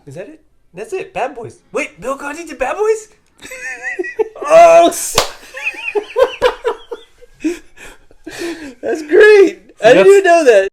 Is that it? That's it. Bad Boys. Wait, Bill Conti did Bad Boys? Oh, that's great. I didn't even know that.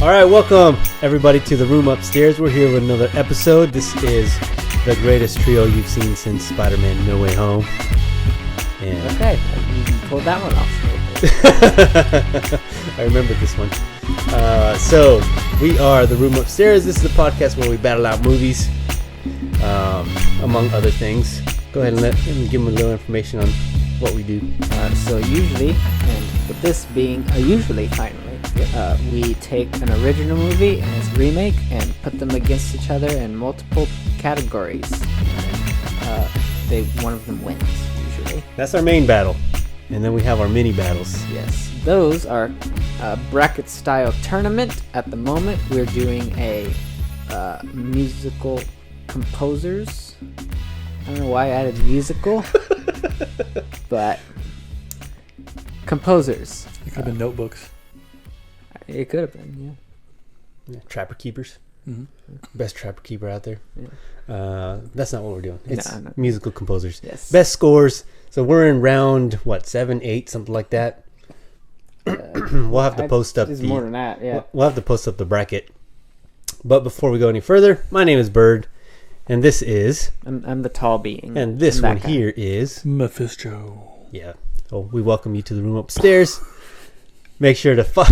Alright, welcome everybody to the room upstairs. We're here with another episode. This is the greatest trio you've seen since Spider-Man No Way Home. And okay, you pulled that one off. I remember this one. So, we are the room upstairs. This is the podcast where we battle out movies, among other things. Go ahead and let me give them a little information on what we do. So usually, and with this being a usually finally, we take an original movie and its remake and put them against each other in multiple categories. One of them wins, usually. That's our main battle. And then we have our mini battles. Yes, those are bracket-style tournament. At the moment, we're doing a musical composers. I don't know why I added musical, but composers. It could have been notebooks. It could have been, Yeah, Trapper Keepers. Mm-hmm. Best Trapper Keeper out there. Yeah. That's not what we're doing. It's No. musical composers. Yes. Best scores. So we're in round, 7, 8, something like that. We'll have to post up It's more than that, yeah. We'll have to post up the bracket. But before we go any further, my name is Bird, and this is... I'm the tall being. And this one here is... Mephisjoe. Yeah. So we welcome you to the room upstairs. Make sure to follow...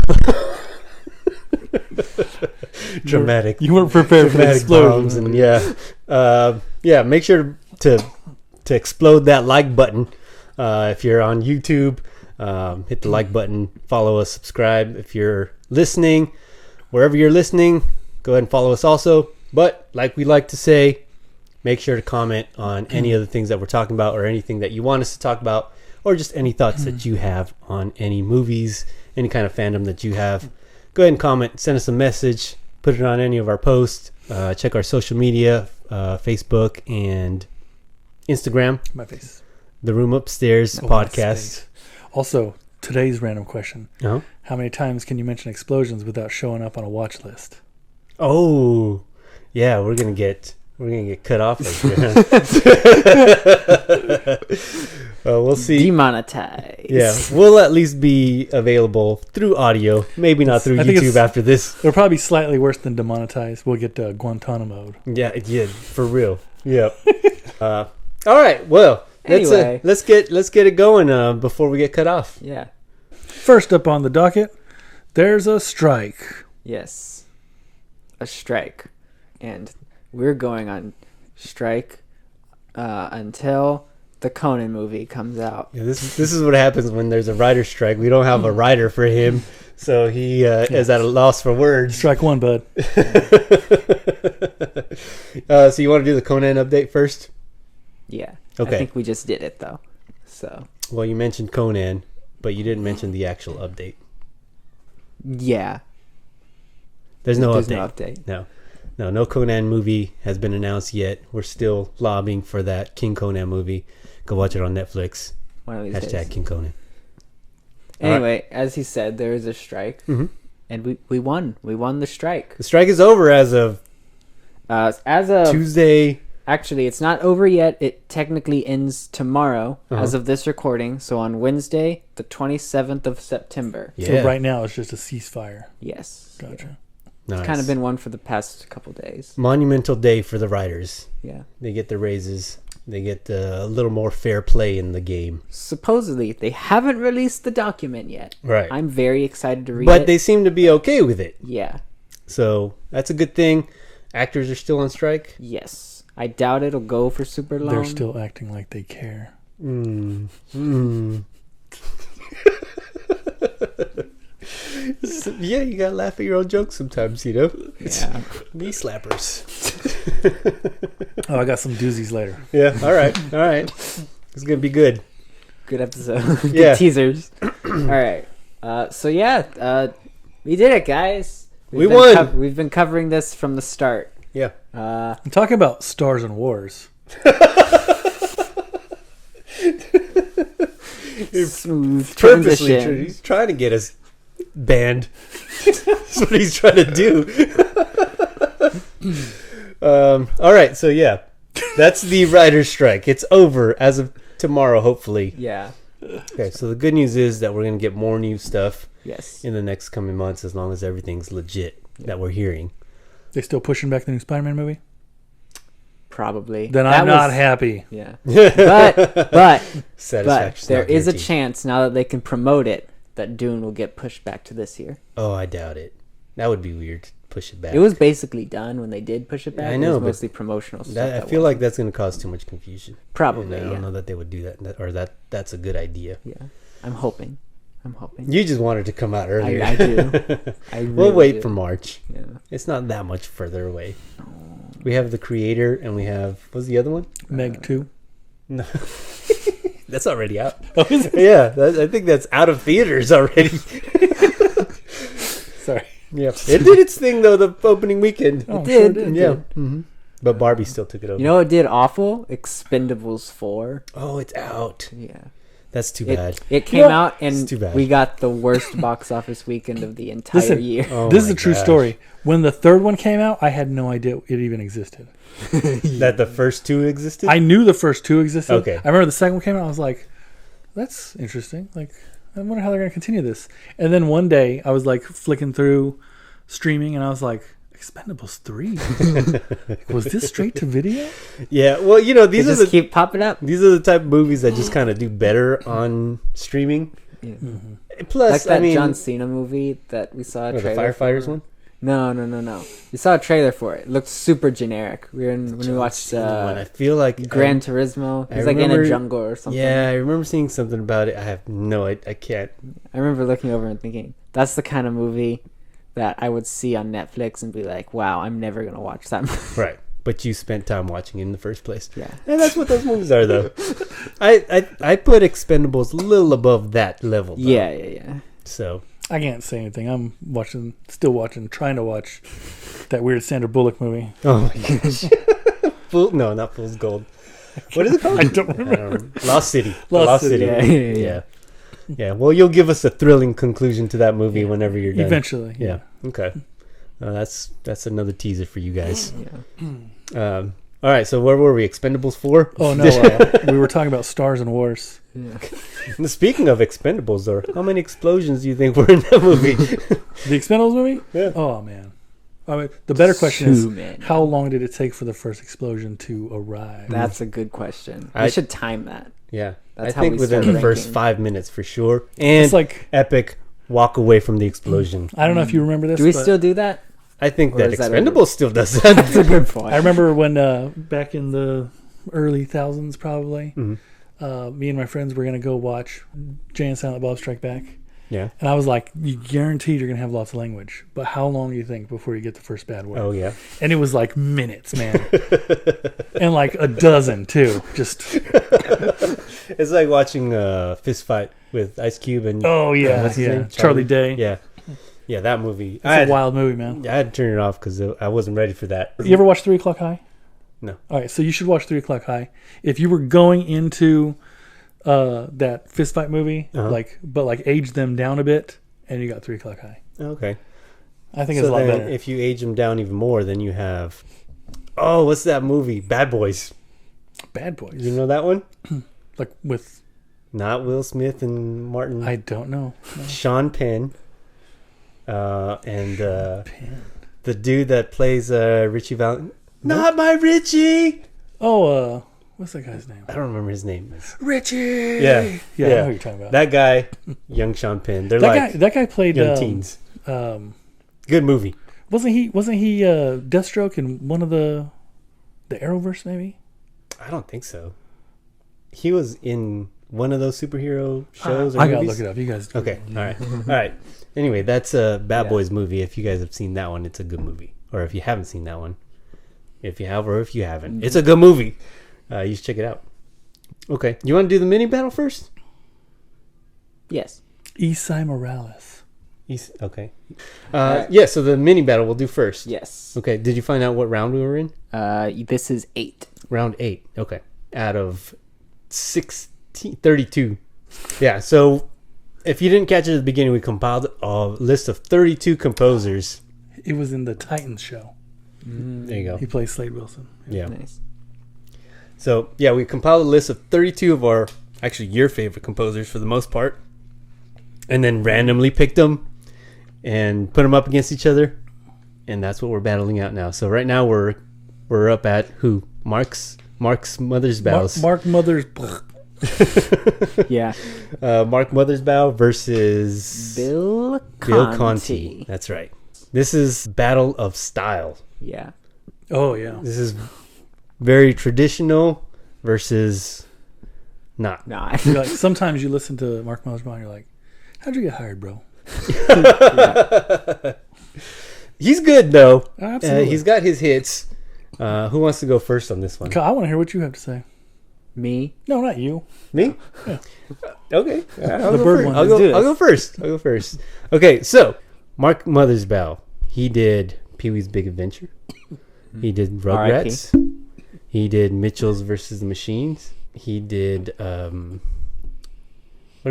Dramatic. You weren't prepared for the explosion. And make sure to explode that like button. If you're on YouTube, hit the like button, follow us, subscribe. If you're listening, wherever you're listening, go ahead and follow us also. But like we like to say, make sure to comment on any of the things that we're talking about or anything that you want us to talk about, or just any thoughts that you have on any movies, any kind of fandom that you have. Go ahead and comment, send us a message, put it on any of our posts, check our social media, Facebook and Instagram. My face. The Room Upstairs podcast. Also, today's random question. Uh-huh. How many times can you mention explosions without showing up on a watch list? Oh, yeah, we're gonna get cut off right here. We'll see. Demonetized. Yeah, we'll at least be available through audio. Maybe not through YouTube after this. It'll probably be slightly worse than demonetized. We'll get Guantanamo. Yeah, for real. Yep. All right. Well, anyway, let's get it going before we get cut off. Yeah. First up on the docket, there's a strike. Yes. A strike. And we're going on strike until the Conan movie comes out. Yeah, this is what happens when there's a writer's strike. We don't have a writer for him, so he is at a loss for words. Strike one, bud. So you want to do the Conan update first? Yeah. Okay. I think we just did it, though. So. Well, you mentioned Conan, but you didn't mention the actual update. Yeah. There's no update. No update. No Conan movie has been announced yet. We're still lobbying for that King Conan movie. Go watch it on Netflix. One of these # days. King Conan. Anyway, as he said, there is a strike. Mm-hmm. And we won. We won the strike. The strike is over as of Tuesday. Actually, it's not over yet. It technically ends tomorrow as of this recording. So on Wednesday, the 27th of September. Yeah. So right now it's just a ceasefire. Yes. Gotcha. Yeah. Nice. It's kind of been one for the past couple days. Monumental day for the writers. Yeah. They get their raises. They get a little more fair play in the game. Supposedly, they haven't released the document yet. Right. I'm very excited to read it. But they seem to be okay with it. Yeah. So that's a good thing. Actors are still on strike. Yes. I doubt it'll go for super long. They're still acting like they care. Yeah, you gotta laugh at your own jokes sometimes, you know? Yeah. Knee slappers. Oh, I got some doozies later. Yeah, all right. It's gonna be good. Good episode. Good Yeah. teasers. All right. So yeah, we did it, guys. We won. We've been covering this from the start. Yeah. I'm talking about Stars and Wars. Smooth Purposely, transition. he's trying to get us banned. That's what he's trying to do. All right, so yeah, that's the writer's strike. It's over as of tomorrow, hopefully. Yeah. Okay, so the good news is that we're gonna get more new stuff Yes. in the next coming months, as long as everything's legit that we're hearing. They still pushing back the new Spider-Man movie? Probably. Then That I'm not was- happy. Yeah. But Satisfaction. there is a chance now that they can promote it that Dune will get pushed back to this year. Oh, I doubt it. That would be weird to push it back. It was basically done when they did push it back. I know, it was but mostly promotional stuff. I feel like that's going to cause too much confusion. Probably, And I don't yeah. know that they would do that, or that's a good idea. Yeah. I'm hoping. You just wanted to come out earlier. I do. I We'll really wait do. for March. Yeah. It's not that much further away. We have The Creator, and we have, what's the other one? Meg 2. No. That's already out. Yeah, I think that's out of theaters already. Sorry. Yeah, it did its thing though the opening weekend. Oh, did. sure It Yeah, did. hmm but Barbie still took it over. You know what did awful? Expendables 4. Oh, it's out. Yeah. That's too bad. It came out It's and too bad. we got the worst box office weekend of the entire Listen, year. Oh This is my a true gosh. story. When the third one came out, I had no idea it even existed. That the first two existed. I knew the first two existed. Okay. I remember the second one came out. I was like, "That's interesting. Like, I wonder how they're going to continue this." And then one day, I was like flicking through streaming, and I was like, "Expendables 3? Was this straight to video?" Yeah, well, you know They these are just the keep popping up. these are the type of movies that just kind of do better on streaming. Yeah. Plus, Like that I mean, John Cena movie that we saw a the trailer firefighters for. one. No. We saw a trailer for it. It looked super generic. When we watched Cena one, I feel like Gran Turismo. It was like in remember- a jungle or something. Yeah, I remember seeing something about it. I have no, I can't. I remember looking over and thinking, that's the kind of movie that I would see on Netflix and be like, wow, I'm never going to watch that movie. Right, but you spent time watching it in the first place. Yeah. And that's what those movies are, though. I put Expendables a little above that level. Though. Yeah. So I can't say anything. I'm trying to watch that weird Sandra Bullock movie. oh my gosh, not Fool's Gold. What is it called? I don't remember. Lost City. Lost City. Yeah. Yeah. Well, you'll give us a thrilling conclusion to that movie whenever you're done. Eventually. Yeah. Okay. That's another teaser for you guys. Yeah. All right. So where were we? Expendables 4? Oh no, we were talking about Stars and Wars. Yeah. Speaking of Expendables, though, how many explosions do you think were in that movie? The Expendables movie? Yeah. Oh man. I mean, the better question is, Too many. how long did it take for the first explosion to arrive? That's a good question. I- We should time that. Yeah. That's I how think we within start the first ranking. 5 minutes for sure. And It's like, epic walk away from the explosion. I don't know if you remember this. Do we but still do that? I think Or that is that Expendables still does That's a that. good point. I remember when back in the early thousands, probably, Mhm. me and my friends were gonna go watch Jay and Silent Bob Strike Back, Yeah. and I was like, "You guaranteed you're gonna have lots of language, but how long do you think before you get the first bad word?" Oh, yeah. And it was like minutes, man, and like a dozen too. Just It's like watching a fist fight with Ice Cube and oh yeah, what's his yeah. name? Charlie Day. Yeah. Yeah, that movie. It's a wild movie, man. I had to turn it off because I wasn't ready for that. You ever watch 3 O'clock High? No. All right, so you should watch 3 O'clock High. If you were going into that fist fight movie, Uh-huh. but age them down a bit, and you got 3 O'clock High. Okay. I think it's a lot then better. if you age them down even more, then you have... Oh, what's that movie? Bad Boys. Bad Boys. You know that one? Like with, Not Will Smith and Martin. I don't know. No. Sean Penn. And Penn. the dude that plays Richie Valentine. Not my Richie! Oh, what's that guy's name? I don't remember his name. Richie. Yeah. Yeah, I Yeah. know who you're talking about. That guy, young Sean Penn. They're like that guy played young teens. Good movie. Wasn't he Deathstroke in one of the Arrowverse maybe? I don't think so. He was in one of those superhero shows? Or I gotta movies? look it up. You guys. Okay. All right. All right. Anyway, that's a Bad Yeah. Boys movie. If you guys have seen that one, it's a good movie. Or if you haven't seen that one, if you have or if you haven't, it's a good movie. You should check it out. Okay. You want to do the mini battle first? Yes. Isai Morales. Okay. Alright. Yeah. So the mini battle we'll do first. Yes. Okay. Did you find out what round we were in? This is 8. Round 8. Okay. Out of 32. Yeah. So if you didn't catch it at the beginning, we compiled a list of 32 composers. It was in the Titans show. There you go. He plays Slade Wilson. Yeah. Nice. So yeah, we compiled a list of 32 of our, actually your favorite composers for the most part, and then randomly picked them and put them up against each other, and that's what we're battling out now. So right now we're up at who? Mark's Mothersbaugh. Mark Mothers. Yeah. Mark Mothersbaugh versus Bill Bill Conti. That's right. This is Battle of Style. Yeah. Oh yeah. This is very traditional versus not. Nah. You're like, sometimes you listen to Mark Mothersbaugh and you're like, how'd you get hired, bro? He's good though. Absolutely. He's got his hits. Who wants to go first on this one? I want to hear what you have to say. Me? No, not you. Me? Yeah. Okay. I'll The go bird first. one. I'll Let's do go this. first. Okay, so Mark Mothersbaugh. He did Pee-wee's Big Adventure. He did Rugrats. He did Mitchell's versus the Machines. He did what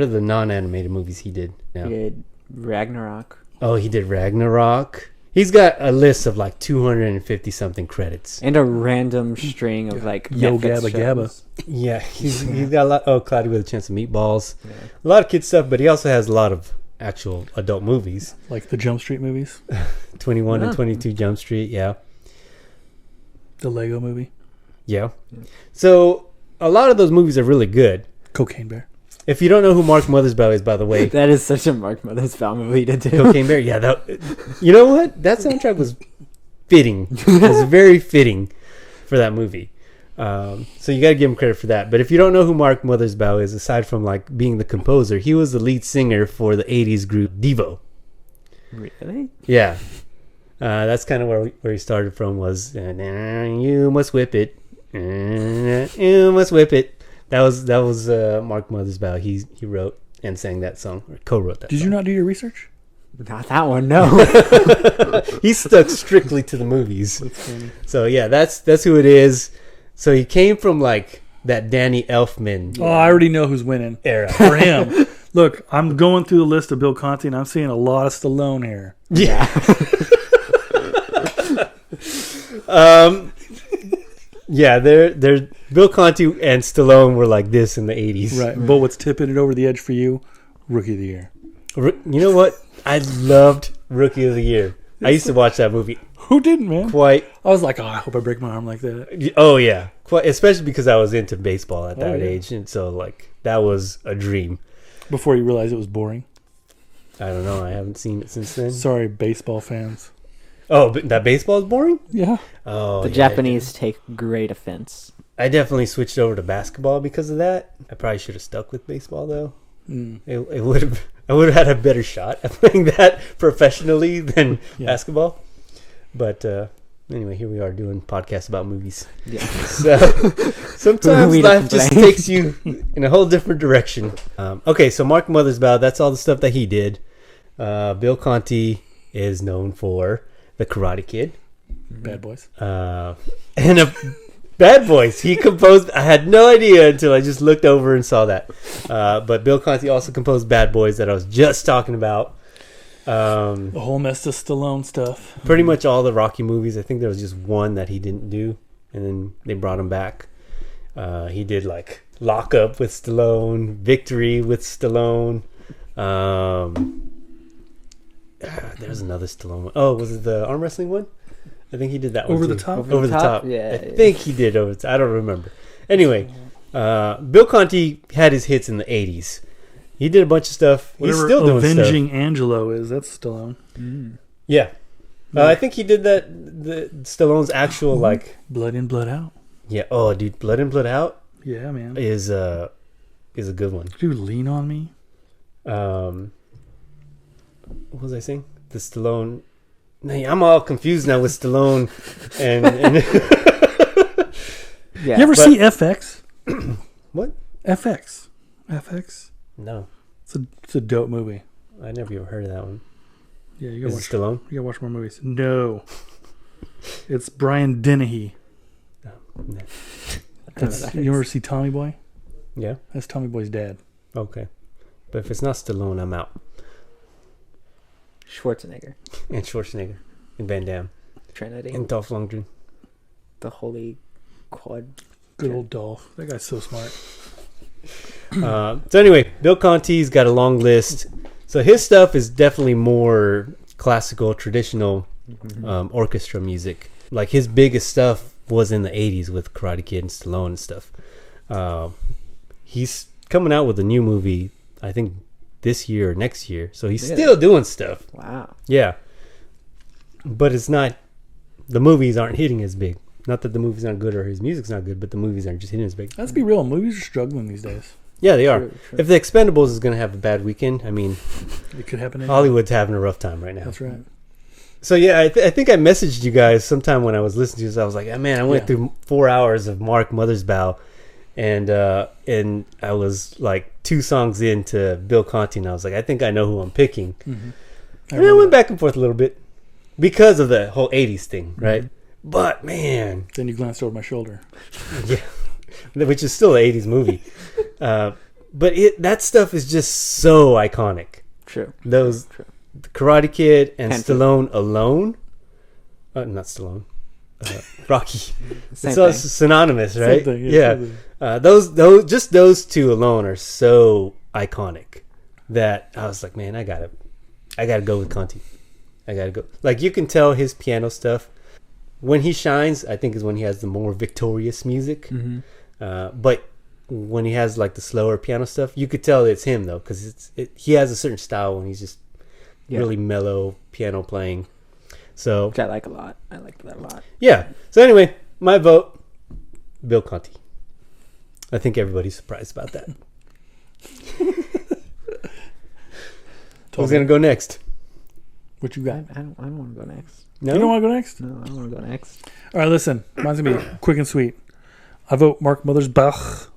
are the non-animated movies he did now? He did Ragnarok. Oh, he did Ragnarok. He's got a list of like 250 something credits. And a random string of like Yo Netflix Gabba Gabba. shows. Yeah, he's got a lot. Oh, Cloudy with a Chance of Meatballs. Yeah. A lot of kid stuff, but he also has a lot of actual adult movies. Like the Jump Street movies. 21 Yeah. and 22 Jump Street. Yeah. The Lego movie. Yeah. So a lot of those movies are really good. Cocaine Bear. If you don't know who Mark Mothersbaugh is, by the way, That is such a Mark Mothersbaugh movie to do. Cocaine Bear. Yeah, you know what? That soundtrack was fitting. It was very fitting for that movie. So you got to give him credit for that. But if you don't know who Mark Mothersbaugh is, aside from like being the composer, he was the lead singer for the '80s group Devo. Really? Yeah, that's kind of where he started from. Was you must whip it, you must whip it. That was Mark Mothersbaugh. He wrote and sang that song, or co-wrote that. Did you not do your research? Not that one, no. He stuck strictly to the movies. That's funny. So yeah, that's who it is. So he came from like that Danny Elfman Oh, I already know who's winning era. for him. Look, I'm going through the list of Bill Conti, and I'm seeing a lot of Stallone here. Yeah. Yeah, they're Bill Conti and Stallone were like this in the 80s. Right. But what's tipping it over the edge for you? Rookie of the Year. You know what? I loved Rookie of the Year. I used to watch that movie Who didn't, man? quite. I was like, oh, I hope I break my arm like that. Oh yeah, quite. Especially because I was into baseball at that Oh, yeah. age, and so like that was a dream. Before you realize it was boring. I don't know. I haven't seen it since then. Sorry, baseball fans. Oh, but that baseball is boring. Yeah. Oh, The yeah, Japanese take great offense. I definitely switched over to basketball because of that. I probably should have stuck with baseball though. Mm. It would have. I would have had a better shot at playing that professionally than Yeah. basketball. But anyway, here we are doing podcasts about movies. Yeah. So sometimes We don't life just complain. takes you in a whole different direction. Okay, so Mark Mothersbaugh, that's all the stuff that he did. Bill Conti is known for The Karate Kid. Bad Boys. And Bad Boys. He composed. I had no idea until I just looked over and saw that. But Bill Conti also composed Bad Boys that I was just talking about. The whole mess of Stallone stuff. Pretty much all the Rocky movies. I think there was just one that he didn't do, and then they brought him back. He did like Lock Up with Stallone, Victory with Stallone. There's another Stallone one. Oh, was it the arm wrestling one? I think he did that one Over too. the Top? Over the top. Yeah. I think he did over the top. I don't remember. Anyway, Bill Conti had his hits in the 80s. He did a bunch of stuff. Whatever He's still doing Avenging stuff. Angelo is, that's Stallone. Yeah. I think he did that. The Stallone's actual like. Blood in, blood out. Yeah. Oh, dude, Blood in, Blood Out Yeah, man. is is a good one. Do Lean on Me? What was I saying? The Stallone. No, I'm all confused now with Stallone and Yeah. You ever see FX? what? FX. FX. No, It's a dope movie. I never even heard of that one. Yeah, you Is gotta it Stallone? You gotta watch more movies. No. It's Brian Dennehy. No. You ever see Tommy Boy? Yeah. That's Tommy Boy's dad. Okay, but if it's not Stallone, I'm out. Schwarzenegger. And Schwarzenegger, and Van Damme, Trinity. and Dolph Lundgren. The Holy Quad. Good old Dolph. That guy's so smart. So anyway, Bill Conti's got a long list. So his stuff is definitely more classical, traditional orchestra music. Like his biggest stuff was in the 80s with Karate Kid and Stallone and stuff. He's coming out with a new movie, I think this year or next year. So he's still doing stuff. Wow. Yeah. But it's not, the movies aren't hitting as big. Not that the movies aren't good or his music's not good, but the movies aren't just hitting as big. Let's be real. Movies are struggling these days. Yeah, they are. True. If the Expendables is going to have a bad weekend, I mean, It could happen. Hollywood's having a rough time right now. That's right. So yeah, I think I messaged you guys sometime when I was listening to this. I was like, oh, man, I went through 4 hours of Mark Mothersbaugh, and I was like 2 songs into Bill Conti, and I was like, I think I know who I'm picking. Mm-hmm. And I went back and forth a little bit because of the whole 80s thing, right? But man, Then you glanced over my shoulder. yeah, which is still an 80s movie. But that stuff is just so iconic. True. Those True. Karate Kid and Hanson. Stallone alone. Not Stallone. Rocky. Same So it's thing. synonymous, right? Same thing, Yeah. same thing. Those two alone are so iconic that I was like, man, I gotta go with Conti. I gotta go. Like you can tell his piano stuff when he shines. I think is when he has the more victorious music. But when he has like the slower piano stuff, you could tell it's him though, because he has a certain style when he's just really mellow piano playing. So Which I like a lot. I like that a lot. yeah. So anyway, my vote, Bill Conti. I think everybody's surprised about that. Who's gonna go next? What you I got? don't want to go next. No, You don't want to go next? No, I don't want to go next. All right, listen. Mine's going to be quick and sweet. I vote Mark Mothersbaugh.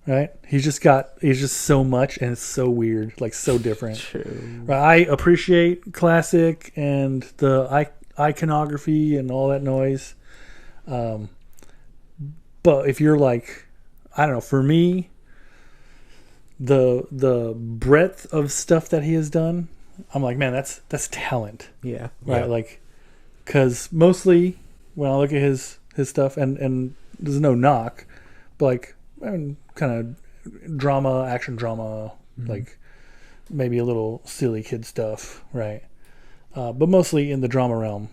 Right? He's just so much, and it's so weird, like so different. True. Right? I appreciate classic and the iconography and all that noise. But if you're like, I don't know, for me, the breadth of stuff that he has done, I'm like, man, that's talent. Yeah. Right? Yeah. Like, because mostly when I look at his stuff, and there's no knock, but like, kind of action drama, like maybe a little silly kid stuff, right? But mostly in the drama realm.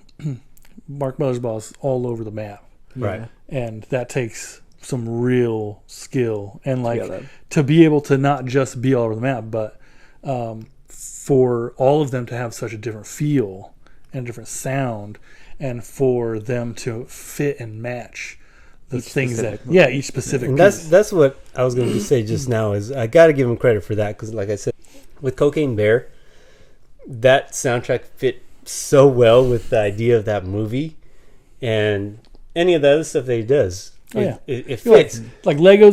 Mark Mothersbaugh's all over the map, right. and that takes some real skill and like Yeah, to be able to not just be all over the map, but for all of them to have such a different feel and different sound, and for them to fit and match the things that each specific And piece. that's what I was going to say just now. Is I got to give him credit for that, because, like I said, with Cocaine Bear, that soundtrack fit so well with the idea of that movie, and any of the other stuff that he does. It fits. Like Lego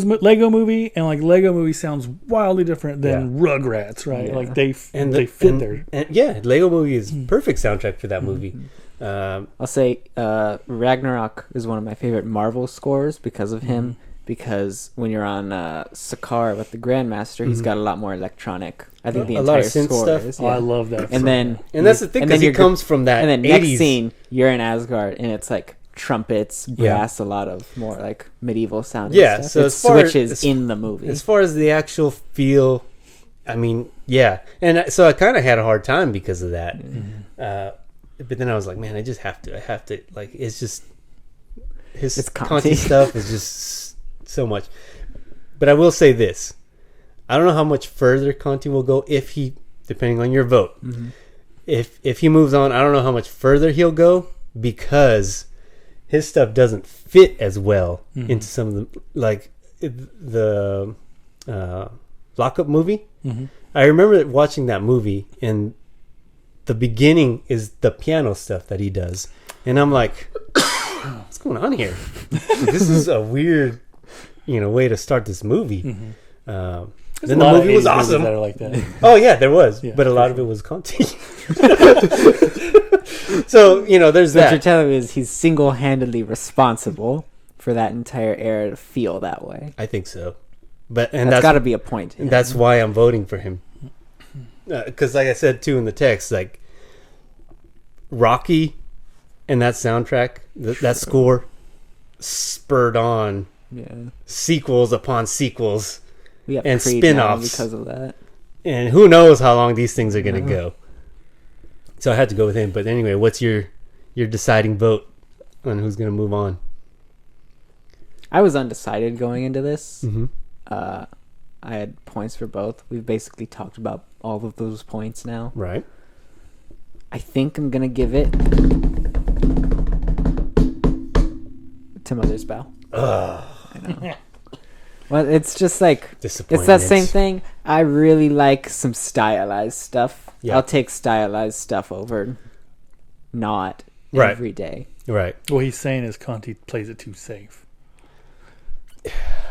Movie, and like Lego Movie sounds wildly different than Rugrats, right? Yeah. Like they fit there. And yeah, Lego Movie is perfect soundtrack for that movie. I'll say Ragnarok is one of my favorite Marvel scores because of him. Because when you're on Sakaar with the Grandmaster, he's got a lot more electronic. I think the A lot entire of synth score stuff. is. Oh, I love that. And then that's the thing, because he comes from that. And then 80s. next scene, you're in Asgard, and it's like trumpets, brass, a lot of more like medieval sounding Yeah, stuff. so it as far switches as- in the movie. As far as the actual feel, I mean, yeah. And so I kind of had a hard time because of that. But then I was like, man, I have to, like, it's just, his Conti. Conti stuff is just so much. But I will say this. I don't know how much further Conti will go if he, depending on your vote. If he moves on, I don't know how much further he'll go, because his stuff doesn't fit as well into some of the, like, the lockup movie. Mm-hmm. I remember watching that movie, and the beginning is the piano stuff that he does, and I'm like, what's going on here? This is a weird, way to start this movie. Mm-hmm. Then the movie was awesome. That are like that. Oh yeah, there was, but a lot of it was Conti. So there's What that. you're telling me is he's single-handedly responsible for that entire era to feel that way. I think so, That's that's got to be a point. and that's why I'm voting for him. Because, like I said too in the text, like Rocky and that soundtrack, that score spurred on sequels upon sequels. We have and Creed now spin-offs. because of that. And who knows how long these things are going to go. So I had to go with him. But anyway, what's your deciding vote on who's going to move on? I was undecided going into this. Mm-hmm. I had points for both. We've basically talked about all of those points now. Right. I think I'm going to give it to Mothersbaugh. I know. Well, it's just like, it's that same thing. I really like some stylized stuff. Yeah. I'll take stylized stuff over not Right. every day. Right. What he's saying is Conti plays it too safe.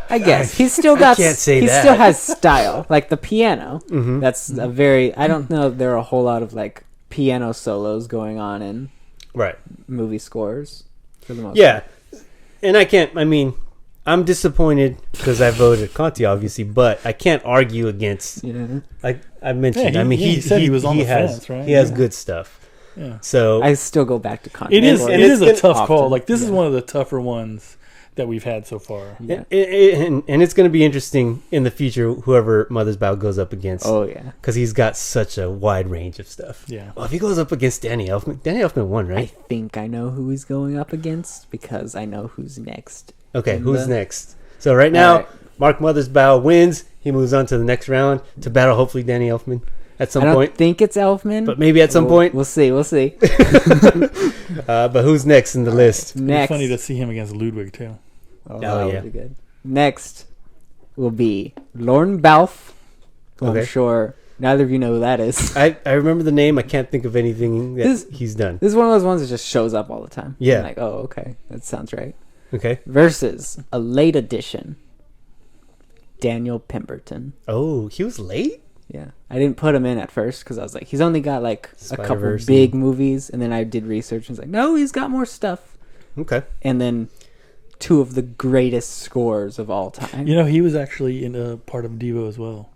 I guess he's still got. can't say he that. still has style, like the piano. Mm-hmm. That's a very. I don't know if there are a whole lot of like piano solos going on in Right. movie scores for the most. Yeah. And I'm disappointed because I voted Conti, obviously, but I can't argue against. Yeah. Like I mentioned, Yeah, he said he was on the has, fence, right? He has Yeah. good stuff. Yeah. So I still go back to Conti. It is. And It it's is a gonna- tough call. often, Like this is yeah. one of the tougher ones that we've had so far. Yeah. and it's going to be interesting in the future, whoever Mothersbaugh goes up against. Oh yeah. Because he's got such a wide range of stuff. Yeah. Well, if he goes up against Danny Elfman won, I right? think I know who he's going up against because I know who's next. Okay, in who's the- next? So right now, All right. Mark Mothersbaugh wins. He moves on to the next round to battle, hopefully, Danny Elfman at some I don't point. think it's Elfman, But maybe at some point. We'll see. We'll see. But who's next in the list? It'd be Next. funny to see him against Ludwig too. Oh, Oh, that yeah. would be good. Next will be Lorne Balfe. who Okay. I'm sure neither of you know who that is. I remember the name. I can't think of anything that he's done. This is one of those ones that just shows up all the time. Yeah. I'm like, oh, okay. That sounds right. Okay. Versus a late edition, Daniel Pemberton. Oh, he was late? Yeah. I didn't put him in at first because I was like, he's only got like a couple Spider-Verse big movies. And then I did research and was like, no, he's got more stuff. Okay. And then two of the greatest scores of all time. You know, he was actually in a part of Devo as well.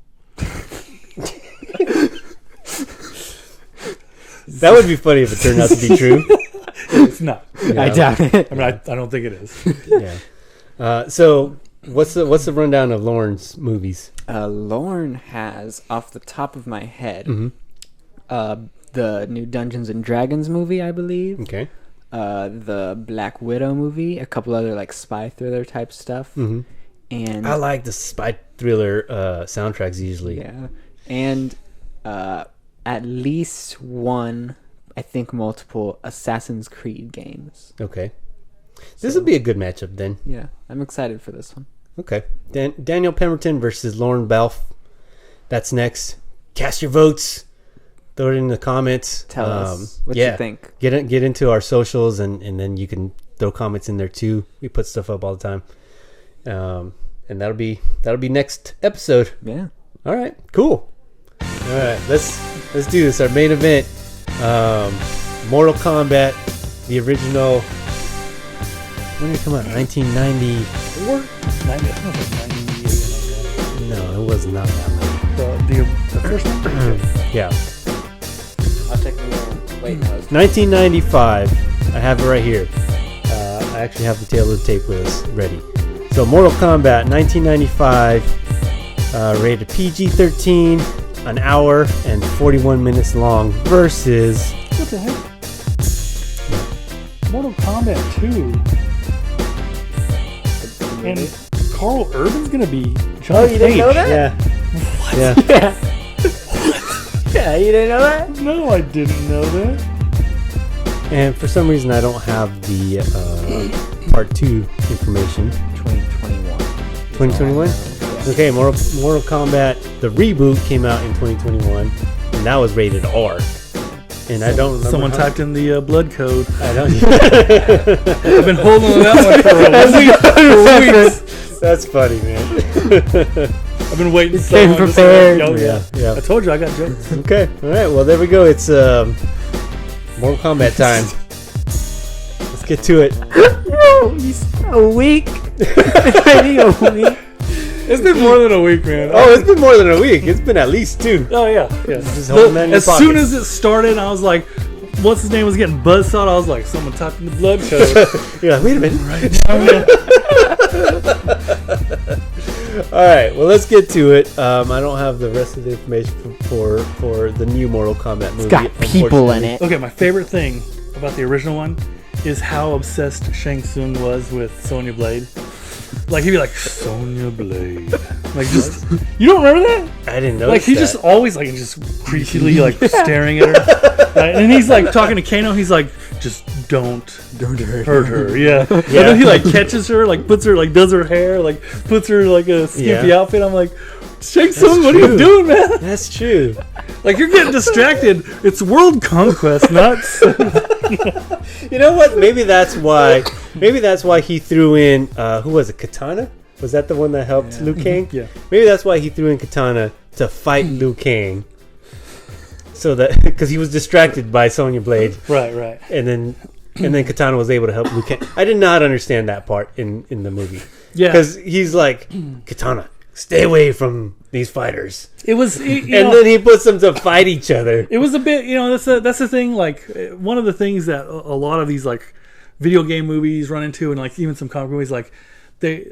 That would be funny if it turned out to be true. It's not. I doubt it. I mean, I don't think it is. Yeah. So what's the rundown of Lauren's movies? Lorne has, off the top of my head, Mm-hmm. the new Dungeons and Dragons movie, I believe. Okay. The Black Widow movie, a couple other like spy thriller type stuff, Mm-hmm. and I like the spy thriller soundtracks usually. yeah, and at least one, I think multiple Assassin's Creed games. Okay. This would be a good matchup then. Yeah, I'm excited for this one. Okay. Daniel Pemberton versus Lauren Balfe. That's next. Cast your votes. Throw it in the comments. Tell us what you think. Get into our socials and then you can throw comments in there too. We put stuff up all the time. And that'll be next episode. Yeah. All right. Cool. All right. Let's do this. Our main event. Mortal Kombat, the original. When did it come out? 1994? 90, I think it was like 98. No, it was not that late. The first one? Yeah. I'll take the one. Wait, no. 1995. I have it right here. I actually have the tail of the tape with us ready. So Mortal Kombat 1995, rated PG-13, an hour and 41 minutes long versus... What the heck? Mortal Kombat 2. And Carl Urban's going to be John Oh, you didn't Cage. know that? Yeah. What? Yeah. Yeah. Yeah, you didn't know that? No, I didn't know that. And for some reason I don't have the part 2 information. 2021. 2021? Okay, Mortal Kombat, the reboot came out in 2021, and that was rated R. And I don't remember. Someone typed in the blood code. I don't. I've been holding on to that one for a week. That's funny, man. I've been waiting. You came prepared. Yeah. I told you I got jokes. Okay, all right. Well, there we go. It's Mortal Kombat time. Let's get to it. A week. Already a week. It's been more than a week, man. Oh, it's been more than a week. It's been at least 2. Oh yeah. Just holding that in your As pocket. soon as it started, I was like, what's his name was getting buzzsawed. I was like, someone typed in the blood code. You're like, wait a minute. Right now, All right, well, let's get to it. I don't have the rest of the information for the new Mortal Kombat movie. It's got people in it. Okay, my favorite thing about the original one is how obsessed Shang Tsung was with Sonya Blade. Like, he'd be like, Sonya Blade. Like, just, you don't remember that? I didn't know. Like, he's just always, like, just creepily, like, staring at her. Right? And he's, like, talking to Kano. He's like, just don't hurt her. Yeah. And then he, like, catches her, like, puts her, like, does her hair, like, puts her, like, a skimpy outfit. I'm like, Shang Tsung, what are you doing, man? That's true. Like, you're getting distracted. It's world conquest, not... You know what? Maybe that's why he threw in who was it? Katana? Was that the one that helped Liu Kang? Yeah. Maybe that's why he threw in Katana to fight Liu Kang. So that because he was distracted by Sonya Blade. Right. And then Katana was able to help Liu Kang. I did not understand that part in the movie. Yeah. Because he's like, Katana, stay away from these fighters. It was... then he puts them to fight each other. It was a bit, that's the thing. Like, one of the things that a lot of these like video game movies run into, and like even some comic movies, like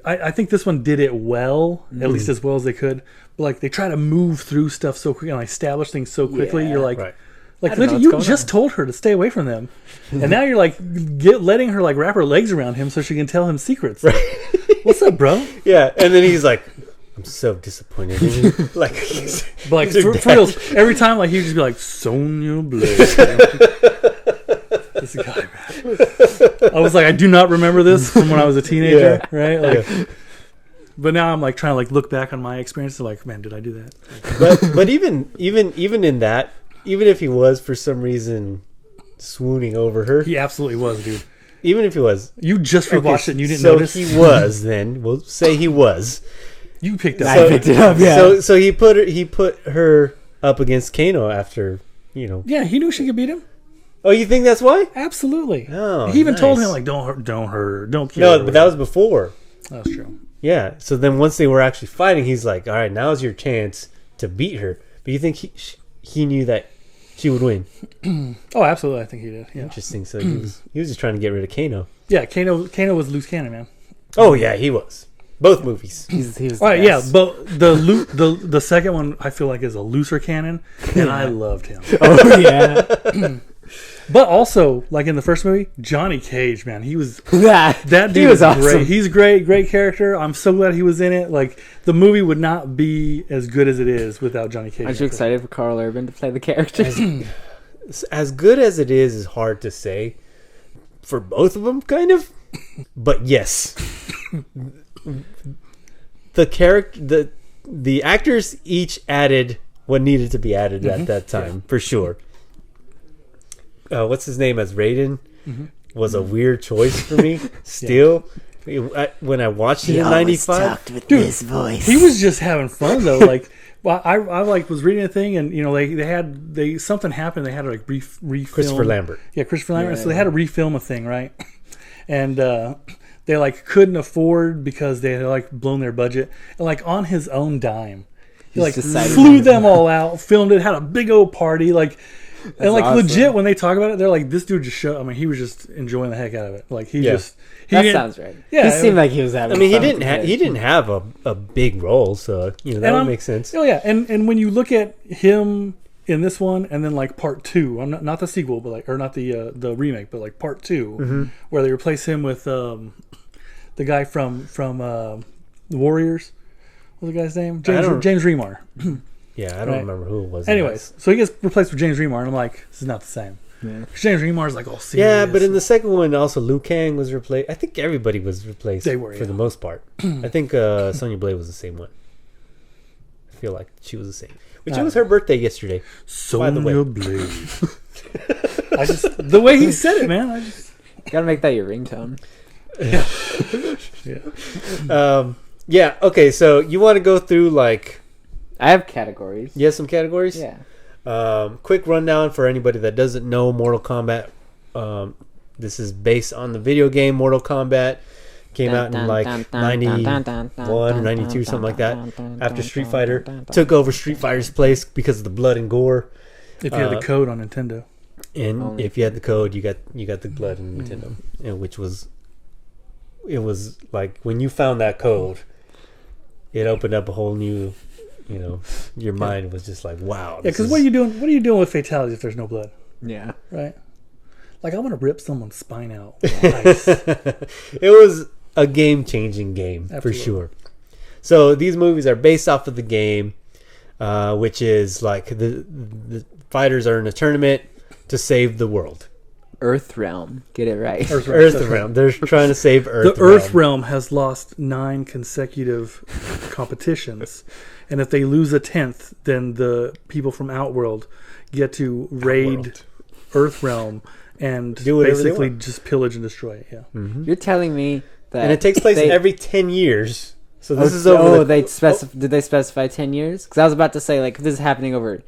I think this one did it well, at least as well as they could. But like they try to move through stuff so quickly and like establish things so quickly. You're like, right. like you just told her to stay away from them, and now you're like letting her like wrap her legs around him so she can tell him secrets. Like, what's up, bro? Yeah, and then he's like, I'm so disappointed in you. Like, But like for real, every time like he'd just be like, Sonya Blade. This guy, man. I was like, I do not remember this from when I was a teenager, right? Like, but now I'm like trying to like look back on my experience. Like, man, did I do that? but even in that, even if he was for some reason swooning over her, He absolutely was, dude. even if he was, You just rewatched it and you didn't so notice. he was. Then we'll say he was. You picked up. I picked it up. Yeah. So he put her up against Kano after Yeah, he knew she could beat him. Oh, you think that's why? Absolutely. Oh, he even told nice. him like, don't hurt her, don't kill her. No, but that was before. That's true. Yeah. So then once they were actually fighting, he's like, all right, now's your chance to beat her. But you think he knew that she would win? Oh, absolutely. I think he did. Yeah. Interesting. So he was just trying to get rid of Kano. Yeah. Kano was loose cannon, man. Oh yeah, he was. Both movies. He was All right, the yeah, best. but the second one I feel like is a looser cannon, and I loved him. Oh yeah. But also, like in the first movie, Johnny Cage, man, he was that that dude. he was is awesome. great. He's great character. I'm so glad he was in it. Like the movie would not be as good as it is without Johnny Cage. Aren't you excited for Carl Urban to play the character? As good as it is hard to say for both of them, kind of. But yes, the actors each added what needed to be added at that time for sure. What's his name as Raiden was a weird choice for me. Still, when I watched it in '95, with this voice. He was just having fun though. Like, well, I like was reading a thing, and they something happened. They had to like refilm. Christopher Lambert. Yeah, Christopher Lambert. So they had to refilm a thing, right? And they like couldn't afford because they had like blown their budget. And like on his own dime, he like decided flew to- them all out, filmed it, had a big old party, like. And like awesome. legit, when they talk about it, they're like, "This dude just showed." I mean, he was just enjoying the heck out of it. Like he Yeah. just That didn't- sounds right. Yeah, he seemed like he was having. I mean, he fun didn't with it. he didn't have a big role, so that would make sense. Oh yeah, and when you look at him in this one, and then like part 2, I'm not the sequel, but like, or not the remake, but like part 2, where they replace him with the guy from the Warriors. What's the guy's name? James Remar. Yeah, I don't remember who it was. Anyways, so he gets replaced with James Remar, and I'm like, this is not the same. Yeah. James Remar's like all serious. Yeah, but in the second one, also Liu Kang was replaced. I think everybody was replaced They were, for yeah. the most part. I think Sonya Blade was the same one. feel like she was the same. Which it was her birthday yesterday. By the way. Sonya Blade. I just the way he said it, man. I just Gotta make that your ringtone. Yeah. Okay. So you want to go through like I have categories. you have some categories? Yeah. Quick rundown for anybody that doesn't know Mortal Kombat. This is based on the video game Mortal Kombat. Came out in like 91 or 92, something like that. After Street Fighter took over Street Fighter's place because of the blood and gore. if you had the code on Nintendo. And Only. if you had the code, you got the blood in Nintendo, and which was like when you found that code, it opened up a whole new, your mind was just like, wow. Yeah, because what are you doing? What are you doing with fatalities if there's no blood? Yeah. Right. Like I want to rip someone's spine out. Nice. It was a game-changing game. Absolutely. For sure. So these movies are based off of the game, which is like the fighters are in a tournament to save the world. Earthrealm. Get it right. Earthrealm. They're trying to save Earthrealm. The Earth Realm has lost 9 consecutive competitions, and if they lose a 10th, then the people from Outworld get to raid Earth Realm and Do whatever they basically want. just pillage and destroy it. Yeah. You're telling me that And it takes place every 10 years. So this is over. did they specify 10 years? Because I was about to say, like, if this is happening over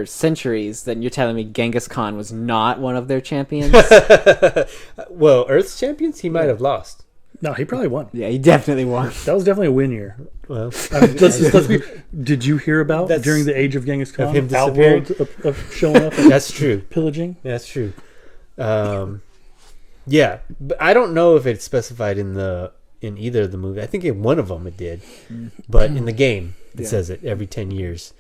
centuries, then you're telling me Genghis Khan was not one of their champions? Well, Earth's champions, he might have lost. No, he probably won. Yeah, he definitely won. That was definitely a win year. Well, I mean, let's be, did you hear about That's- during the age of Genghis Khan, him disappearing? Outworld of showing up and that's true. pillaging? That's true. Yeah, but I don't know if it's specified in either of the movie. I think in one of them it did, but in the game it says it every 10 years.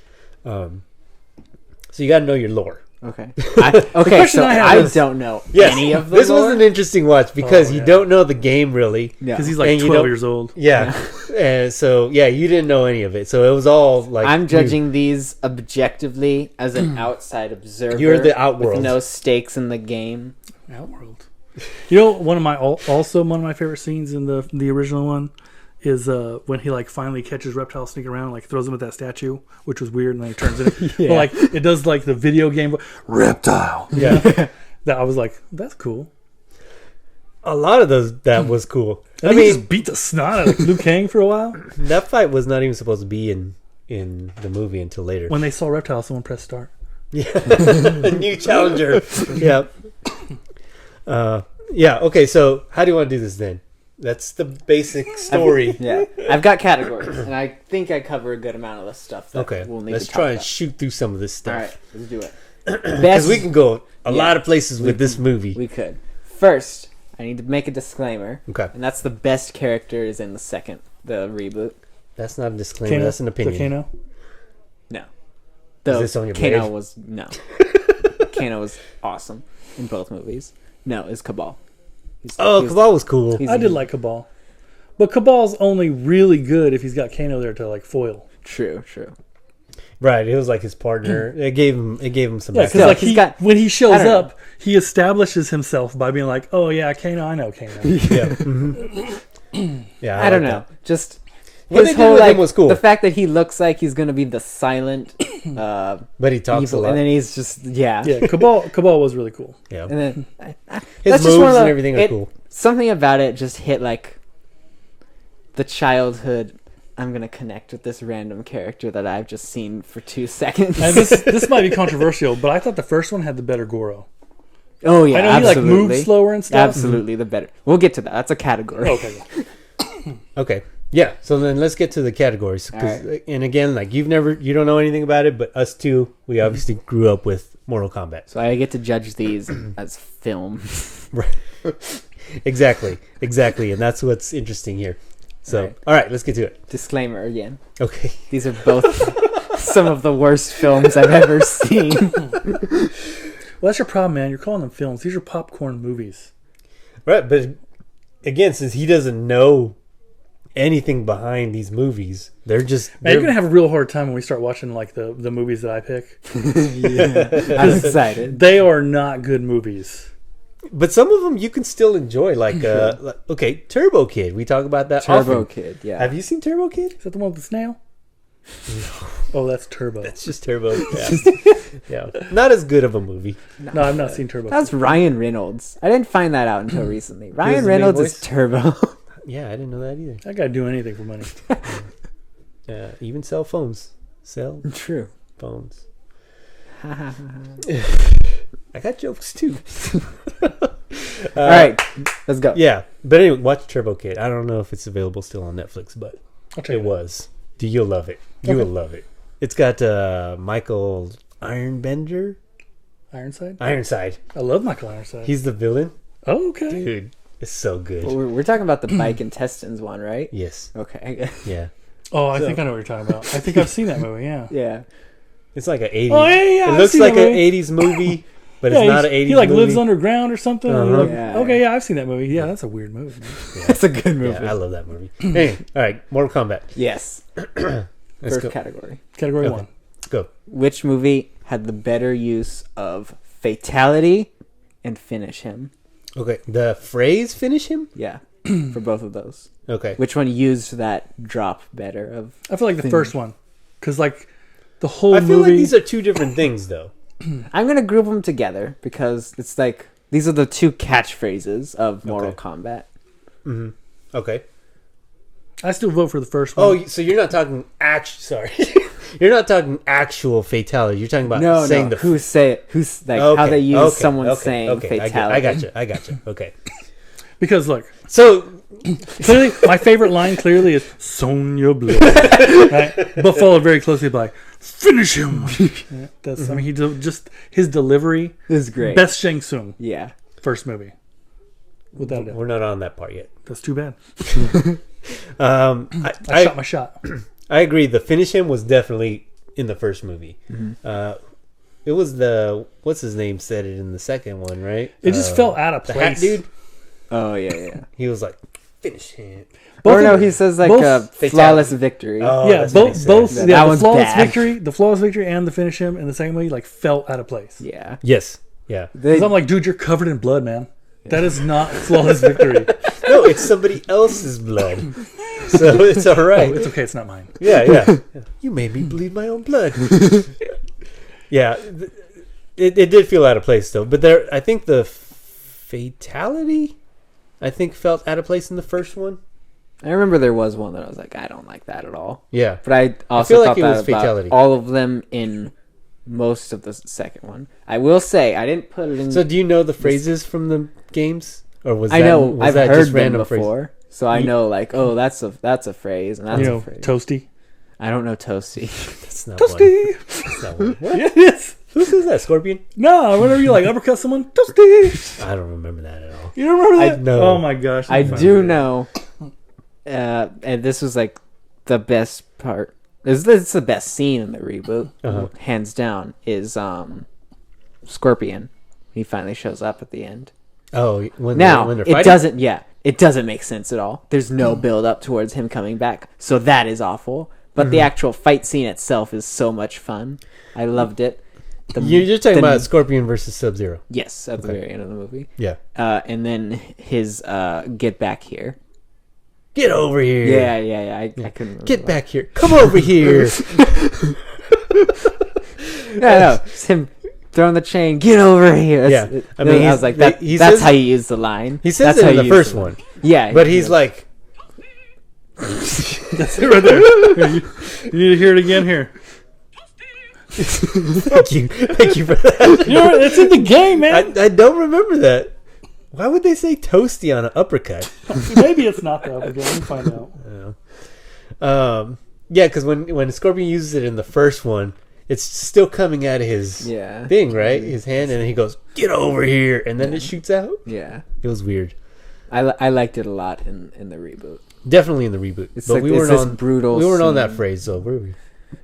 So you got to know your lore. Okay. question So I have I is- don't know Yes, any of the this lore. was an interesting watch because Oh, you yeah. don't know the game really. Yeah. Because he's like And you 12 don't- years old. Yeah, and so you didn't know any of it. So it was all like I'm new. judging these objectively as an outside observer. You're the Outworld. with no stakes in the game. Outworld. You know, one of my favorite scenes in the original one is when he like finally catches Reptile sneaking around, like throws him at that statue, which was weird, and then he turns it. Yeah. But like it does like the video game Reptile. Yeah, That I was like, that's cool. a lot of that was cool. And I he mean, just beat the snot out of Liu Kang for a while. that fight was not even supposed to be in the movie until later. When they saw Reptile, someone pressed start. Yeah, a new challenger. Yeah. Yeah. Okay. So how do you want to do this then? That's the basic story. Yeah, I've got categories, and I think I cover a good amount of the stuff. That Okay. we'll need Let's to try talk and about. shoot through some of this All stuff right, let's do it. because Best we can go a Yeah. lot of places with this movie. We could. First, I need to make a disclaimer, Okay. and that's the best characters in the reboot. That's not a disclaimer. That's an opinion. The Kano. No, Is this on your Kano blade? was no. Kano was awesome in both movies. No, it's Cabal. Oh, Cabal was cool. I did like Cabal, but Cabal's only really good if he's got Kano there to like foil. True. Right. It was like his partner. It gave him some. Yeah, backstory. because like he's got- when he shows I don't know. up, he establishes himself by being like, "Oh yeah, Kano, I know Kano." Yeah. Mhm. Yeah. I don't like know. that. Just What they his did whole with him like was cool. the fact that he looks like he's gonna be the silent But he talks evil, a lot. and then he's just yeah. Yeah, Cabal was really cool. Yeah. And then His that's just moves one of and the- everything are it- cool. Something about it just hit like the childhood. I'm gonna connect with this random character that I've just seen for 2 seconds. And this might be controversial, but I thought the first one had the better Goro. Oh yeah, I know absolutely. he like moves slower and stuff. Absolutely, the better. We'll get to that. That's a category. Okay. Okay. Yeah. So then let's get to the categories. 'Cause, Alright. and again, like you don't know anything about it, but us two, we obviously grew up with Mortal Kombat. So I get to judge these as films. Right. Exactly. And that's what's interesting here. So, all right, let's get to it. Disclaimer again. Okay. These are both some of the worst films I've ever seen. Well, that's your problem, man. You're calling them films. These are popcorn movies. Right. But again, since he doesn't know anything behind these movies, they're just. Man, you're gonna have a real hard time when we start watching like the movies that I pick. I was excited. They are not good movies. But some of them you can still enjoy. Like, okay, Turbo Kid. We talk about that Turbo often. Kid, yeah. Have you seen Turbo Kid? Is that the one with the snail? Oh, that's Turbo. It's just Turbo. Yeah. Yeah. Not as good of a movie. No, I've not seen Turbo. That's Ryan Reynolds. I didn't find that out until recently. Ryan the main Reynolds is voice? Turbo. Yeah, I didn't know that either. That guy do anything for money. Even sell phones. Sell True. phones. I got jokes too. All right, let's go. Yeah, but anyway, watch Turbo Kid. I don't know if it's available still on Netflix, but I'll tell it you. was. You'll love it. You will love it. It's got Michael Ironside. Ironside. I love Michael Ironside. He's the villain. Oh, okay. Dude, it's so good. Well, we're talking about the bike intestines one, right? Yes. Okay. Yeah. Oh, I think I know what you're talking about. I think I've seen that movie. Yeah. Yeah. It's like an 80s. Oh, yeah. It I've looks seen like that an movie. 80s movie, but Yeah, it's not an 80s he like movie. lives underground or something. Uh-huh. Like, Yeah. Okay, yeah, I've seen that movie. Yeah, that's a weird movie. Man. That's a good movie. Yeah, I love that movie. Anyway, all right, Mortal Kombat. Yes. Let's First go. category. Category Okay. 1. Let's go. Which movie had the better use of fatality and finish him? Okay, the phrase finish him? Yeah. For both of those. Okay. Which one used that drop better of I feel like the Finish. first one, because like the whole I feel like movie. these are two different things, though. I'm gonna group them together because it's like these are the two catchphrases of Mortal Okay. Kombat. Mm-hmm. Okay. I still vote for the first one. Oh, so you're not talking Sorry, you're not talking actual fatality. You're talking about No, saying no. the Who's like how Okay, they use okay, someone okay, saying okay. fatality. I got you. Okay. Because look, So clearly, my favorite line clearly is Sonya Blue, right? But followed very closely by "Finish him." Yeah, that's. I mean, just his delivery. This is great. Best Shang Tsung Yeah. first movie, without a doubt. we're not on that part yet. That's too bad. I Shot my shot. I agree. The finish him was definitely in the first movie. Mm-hmm. It was what's his name said it in the second one, right? It just felt out of the place, hat dude. Oh yeah. He was like, finish him. Both Or no, of- he says like both- flawless victory. Oh, Yeah, that's what he both. says. Yeah, That the one's flawless bad. victory, and the finish him in the second movie like felt out of place. Yeah. Yes. Yeah. Because I'm like, dude, you're covered in blood, man. That is not flawless victory. No, it's somebody else's blood, so it's all right. Oh, it's okay. It's not mine. Yeah. You made me bleed my own blood. Yeah, it did feel out of place though. But I think the fatality, felt out of place in the first one. I remember there was one that I was like, I don't like that at all. Yeah, But I also feel like thought it that was about fatality. all of them in most of the second one. I will say I didn't put it in. So do you know the phrases from the games, or was I that, know was I've that heard just them random phrases? before, so I know like, oh, that's a phrase, and that's You a know, phrase. Toasty. I don't know Toasty. That's not one. Toasty. That's not one. What? Yes. Who says that? Scorpion? No, whenever you like uppercut someone, Toasty. I don't remember that at all. You don't remember that? No. Oh my gosh. I I'm fine do with it. know, and this was like the best part. It's the best scene in the reboot, Uh-huh. hands down. Is Scorpion. He finally shows up at the end. Oh, when Now they're it fighting? doesn't. Yeah, it doesn't make sense at all. There's no build up towards him coming back, so that is awful. But the actual fight scene itself is so much fun. I loved it. You're talking the- about Scorpion versus Sub-Zero. Yes, at the Okay. very end of the movie. Yeah. And then his get back here. Get over here. Yeah. I couldn't remember. Get back here. Come over here. No, it's him throwing the chain. Get over here. Yeah. I mean, I was like, he that's says- how you use the line. He says That's it how in the you use first line. one, Yeah, but he's like, That's it right there. You need to hear it again here. thank you for that. You know, it's in the game, man. I don't remember that. Why would they say toasty on an uppercut? Maybe it's not the uppercut. Let me find out. Yeah, because when Scorpion uses it in the first one, it's still coming out of his Yeah. thing, right? His hand, and then he goes, "Get over here," and then it shoots out. Yeah. It was weird. I liked it a lot in the reboot. Definitely in the reboot, It's but like we it's weren't this on brutal We weren't on scene. that phrase, though, were we?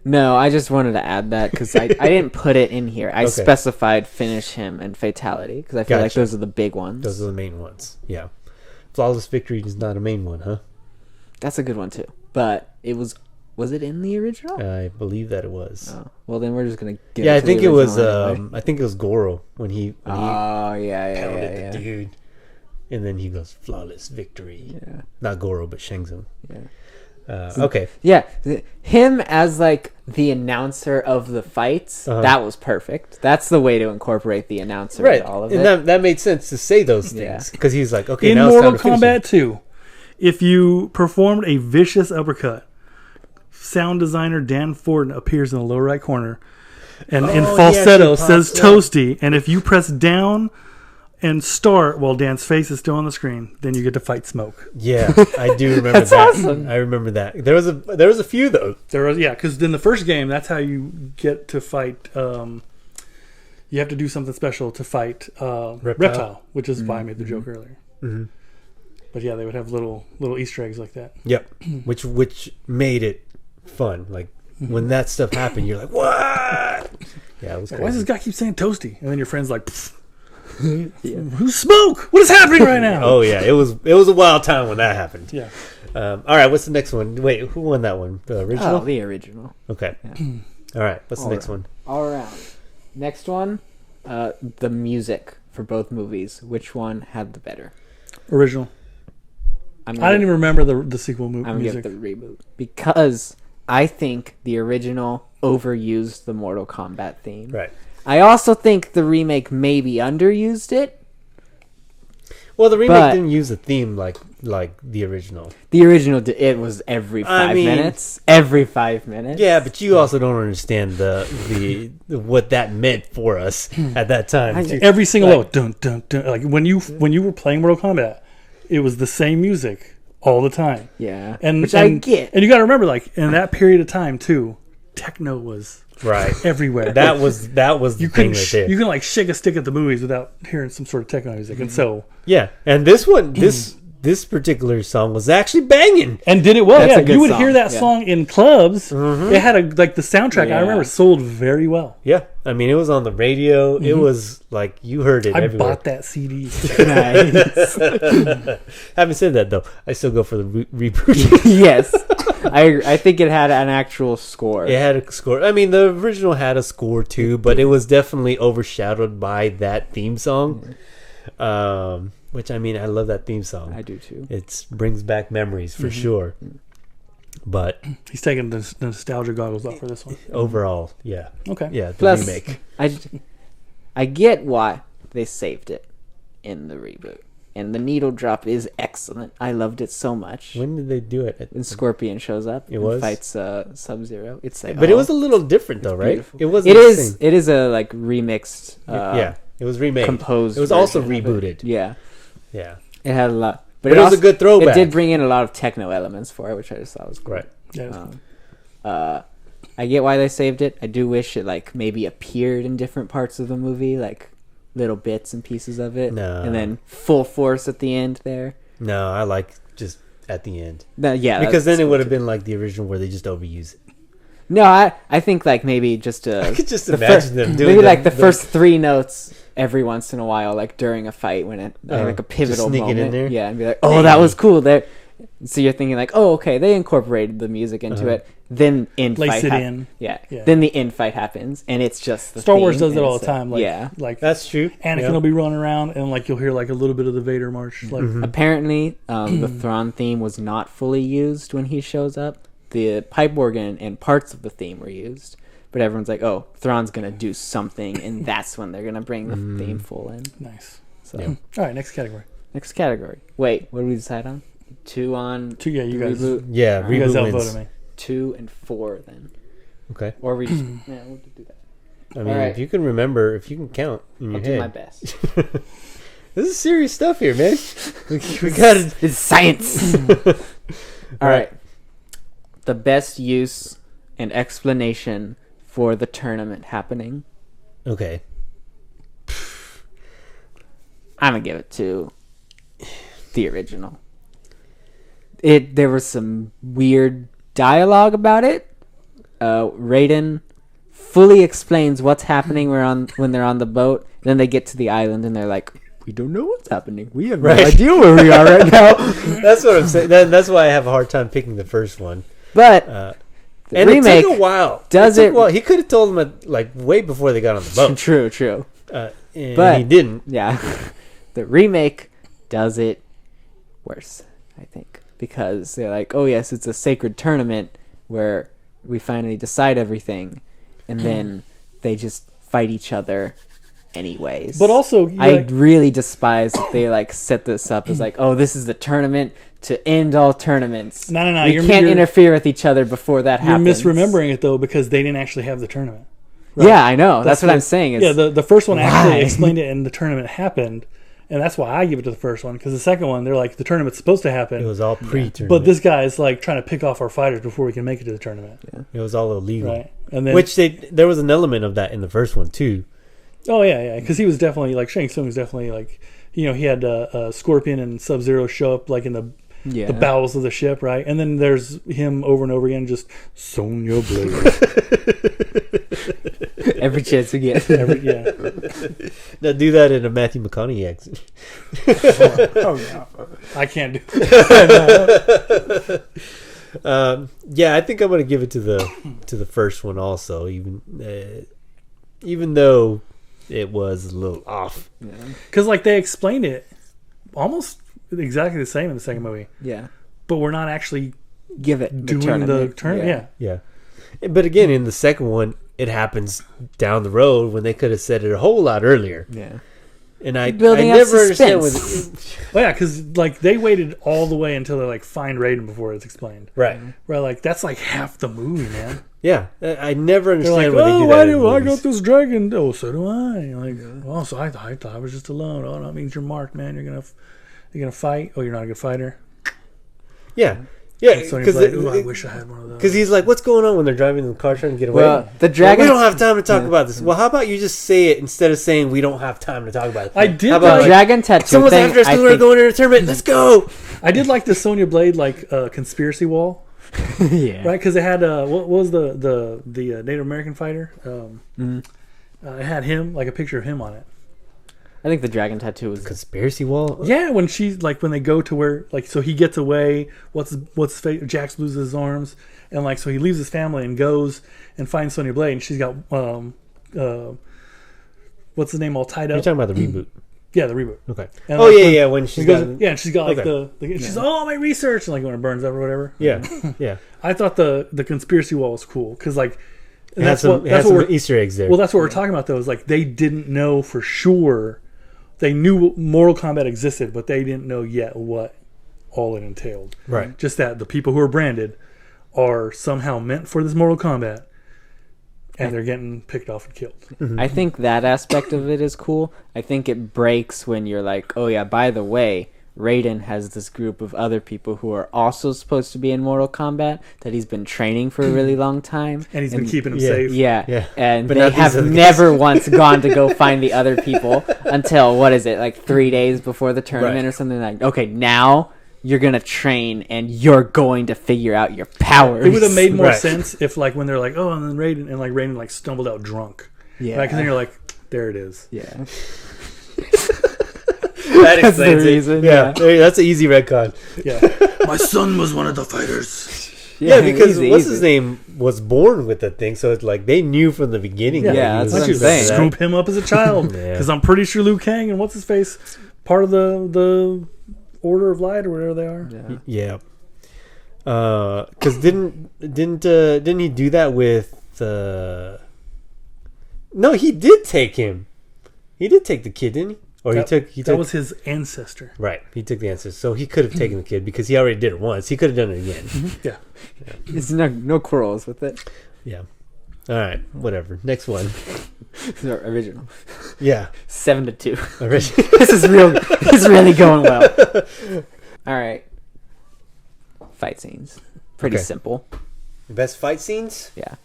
No, I just wanted to add that because I didn't put it in here. I Okay. specified finish him and fatality because I feel like Gotcha. those are the big ones. Those are the main ones. Yeah, flawless victory is not a main one, huh? That's a good one too. But it was it in the original? I believe that it was. Oh, well, then we're just gonna get. Yeah, it I to think the it was. original anyway. I think it was Goro when he Oh yeah, pounded the dude, and then he goes flawless victory. yeah. Not Goro, but Shang Tsung. Yeah. Okay. Yeah, him as like the announcer of the fights, that was perfect. That's the way to incorporate the announcer Right. into all of And it. that made sense to say those things because he's like, okay, In now Mortal it's time to finish Kombat 2, if you performed a vicious uppercut, sound designer Dan Ford appears in the lower right corner and in falsetto says Toasty. And if you press down and start while Dan's face is still on the screen, then you get to fight Smoke. Yeah, I do remember That's that. awesome. I remember that. There was a few though. Because in the first game, that's how you get to fight. You have to do something special to fight Reptile, which is why I made the joke earlier. Mm-hmm. But yeah, they would have little Easter eggs like that. Yep. Which made it fun. Like when that stuff happened, you're like, what? Yeah, it was Why crazy. does this guy keep saying Toasty? And then your friend's like, who's Smoke? What is happening right now? Oh yeah, it was a wild time when that happened. Yeah. All right, what's the next one? Wait, who won that one? The original? Oh, the original. Okay. Yeah. All right, what's the All next right. one? All around. Next one, the music for both movies. Which one had the better? Original. I didn't even remember the sequel I'm gonna music. give the reboot because I think the original overused the Mortal Kombat theme. Right. I also think the remake maybe underused it. Well, the remake But- didn't use the theme like the original. The original, it was every 5 minutes. Every 5 minutes. Yeah, but you also don't understand the what that meant for us at that time. too. Every single Like- note, dun dun dun. Like when you were playing Mortal Kombat, it was the same music all the time. Yeah. And Which I get. And you got to remember, like in that period of time too, techno was Right. everywhere. That was the you thing couldn't right there. you can like shake a stick at the movies without hearing some sort of techno music, and so Yeah, and this one, this particular song was actually banging. and did it well. That's a Yeah, good you would song, hear that yeah. song in clubs. It had the soundtrack. Yeah. I remember sold very well. Yeah, I mean it was on the radio. It was like you heard it I everywhere. bought that CD. Nice. Having said that though, I still go for the reboot. Yes. I think it had an actual score. It had a score. I mean, the original had a score too, but it was definitely overshadowed by that theme song. Which I mean, I love that theme song. I do too. It brings back memories for sure. But He's taking the nostalgia goggles off for this one. overall, yeah, Okay. yeah, the Plus, remake. I get why they saved it in the reboot. And the needle drop is excellent. I loved it so much. When did they do it? When Scorpion shows up and was? fights Sub-Zero, it's like, But it was a little different though, right? beautiful. It wasn't. It the is. same. It is a like remixed. Yeah, it was remade. Composed. It was also version of it. rebooted. Yeah, Yeah, it had a lot. but it was a good throwback. It did bring in a lot of techno elements for it, which I just thought was cool. Right. Yeah. I get why they saved it. I do wish it like maybe appeared in different parts of the movie, like little bits and pieces of it, No. and then full force at the end there. No, I like just at the end Yeah, because then that's it would cool, have been like the original where they just overuse it. No, I think like maybe just I could just the imagine them doing maybe like the first 3 notes every once in a while, like during a fight when it like a pivotal sneak it in moment. there? Yeah, and be like, oh, that was cool. There. So you're thinking like, oh, okay, they incorporated the music into it. Then end Lace fight it hap- in. Yeah. Yeah. Then the end fight happens, and it's just the Star Wars theme, does it and all it's the time. Like, yeah. like That's true. Anakin Yeah. will be running around, and like you'll hear like a little bit of the Vader march. Like, Apparently, the Thrawn theme was not fully used when he shows up. The pipe organ and parts of the theme were used, but everyone's like, "Oh, Thrawn's gonna do something," and that's when they're gonna bring the theme full in. nice. So, Yeah. All right, next category. next category. Wait, what did we decide on? 2 on Two. Yeah, you the guys. reboot. Yeah, You guys reboot outvoted wins. me. 2 and 4 then, Okay. or we just yeah, we'll do that. I mean, Alright. if you can remember, if you can count in I'll your do my head, best. this is serious stuff here, man. We gotta. It's science. All right. The best use and explanation for the tournament happening. Okay. I'm gonna give it to the original. There was some weird dialogue about it. Raiden fully explains what's happening when they're on the boat. Then they get to the island and they're like, "We don't know what's happening. We have no Right. idea where we are right now." That's what I'm saying. That's why I have a hard time picking the first one. But the And remake it took a while. does took it- a while. He could have told him like way before they got on the boat. True. And But- he didn't. Yeah, the remake does it worse, I think. because they're like, oh yes, it's a sacred tournament where we finally decide everything, and then they just fight each other anyways. But also, I really despise that they like set this up as like, oh, this is the tournament to end all tournaments. No. We can't interfere with each other before that happens. You're misremembering it though, because they didn't actually have the tournament. Right? Yeah, I know. That's what I'm saying. Yeah, the first one actually explained it, and the tournament happened, and that's why I give it to the first one. Because the second one, they're like, the tournament's supposed to happen. It was all pre-tournament. But this guy is like trying to pick off our fighters before we can make it to the tournament. Yeah. It was all illegal, right? And then, which there was an element of that in the first one too. Oh yeah, because he was definitely like Shang Tsung was definitely like, he had Scorpion and Sub-Zero show up like in the bowels of the ship, right? And then there's him over and over again, just Sonya Blade. Every chance we get. Now do that in a Matthew McConaughey accent. No. I can't do it. Yeah, I think I'm gonna give it to the first one also, even though it was a little off. Because like they explained it almost exactly the same in the second movie. Yeah. But we're not actually doing the tournament. Yeah. But again, in the second one, it happens down the road when they could have said it a whole lot earlier. Yeah. And I never understand Well, yeah, because like they waited all the way until they like find Raiden before it's explained. Right. Right, like that's like half the movie, man. Yeah, I never understand like, why they do that. Why do I got this dragon? Oh, so do I. Like, well, so I thought I was just alone. Oh, that means you're marked, man. You're gonna fight. Oh, you're not a good fighter. Yeah. Yeah, because I wish I had one of those. Because he's like, what's going on when they're driving in the car trying to get away? Well, the dragon. We don't have time to talk about this. Well, how about you just say it instead of saying we don't have time to talk about it? I did. How about the dragon tattoo. Someone's after us because we're going to a tournament. Let's go. I did like the Sonya Blade conspiracy wall. Yeah. Right, because it had what was the Native American fighter? It had him, like a picture of him on it. I think the dragon tattoo was conspiracy wall. Yeah, when they go to where so he gets away. What's his face? Jax loses his arms, and so he leaves his family and goes and finds Sonya Blade, and she's got what's his name all tied up. You're talking about the reboot. Yeah, the reboot. Okay. And when she's got and she's got she's my research, and when it burns up or whatever. Yeah, yeah. I thought the conspiracy wall was cool because that's what Easter eggs there. Well, that's what we're talking about though. Is they didn't know for sure. They knew Mortal Kombat existed, but they didn't know yet what all it entailed. Right. Just that the people who are branded are somehow meant for this Mortal Kombat, and they're getting picked off and killed. Mm-hmm. I think that aspect of it is cool. I think it breaks when you're like, oh yeah, by the way, Raiden has this group of other people who are also supposed to be in Mortal Kombat that he's been training for a really long time. And he's been keeping them safe. Yeah. And they have never once gone to go find the other people until, 3 days before the tournament or something like, okay, now you're going to train and you're going to figure out your powers. It would have made more sense if when they're like, oh, and then Raiden stumbled out drunk. Yeah. Because then you're like, there it is. Yeah. That explains the reason. Yeah. That's an easy retcon. Yeah. My son was one of the fighters. Yeah, because what's his name was born with the thing, so it's like they knew from the beginning. Yeah, that's what I'm saying. Scoop him up as a child, because I'm pretty sure Liu Kang and what's his face, part of the Order of Light or whatever they are. Yeah. Because didn't he do that with? No, he did take him. He did take the kid, didn't he? Or that was his ancestor. Right. He took the ancestor. So he could have taken the kid because he already did it once. He could have done it again. Yeah. There's no quarrels with it. Yeah. All right. Whatever. Next one. Original. Yeah. 7-2. Original. This is really going well. All right. Fight scenes. Pretty simple. Best fight scenes? Yeah.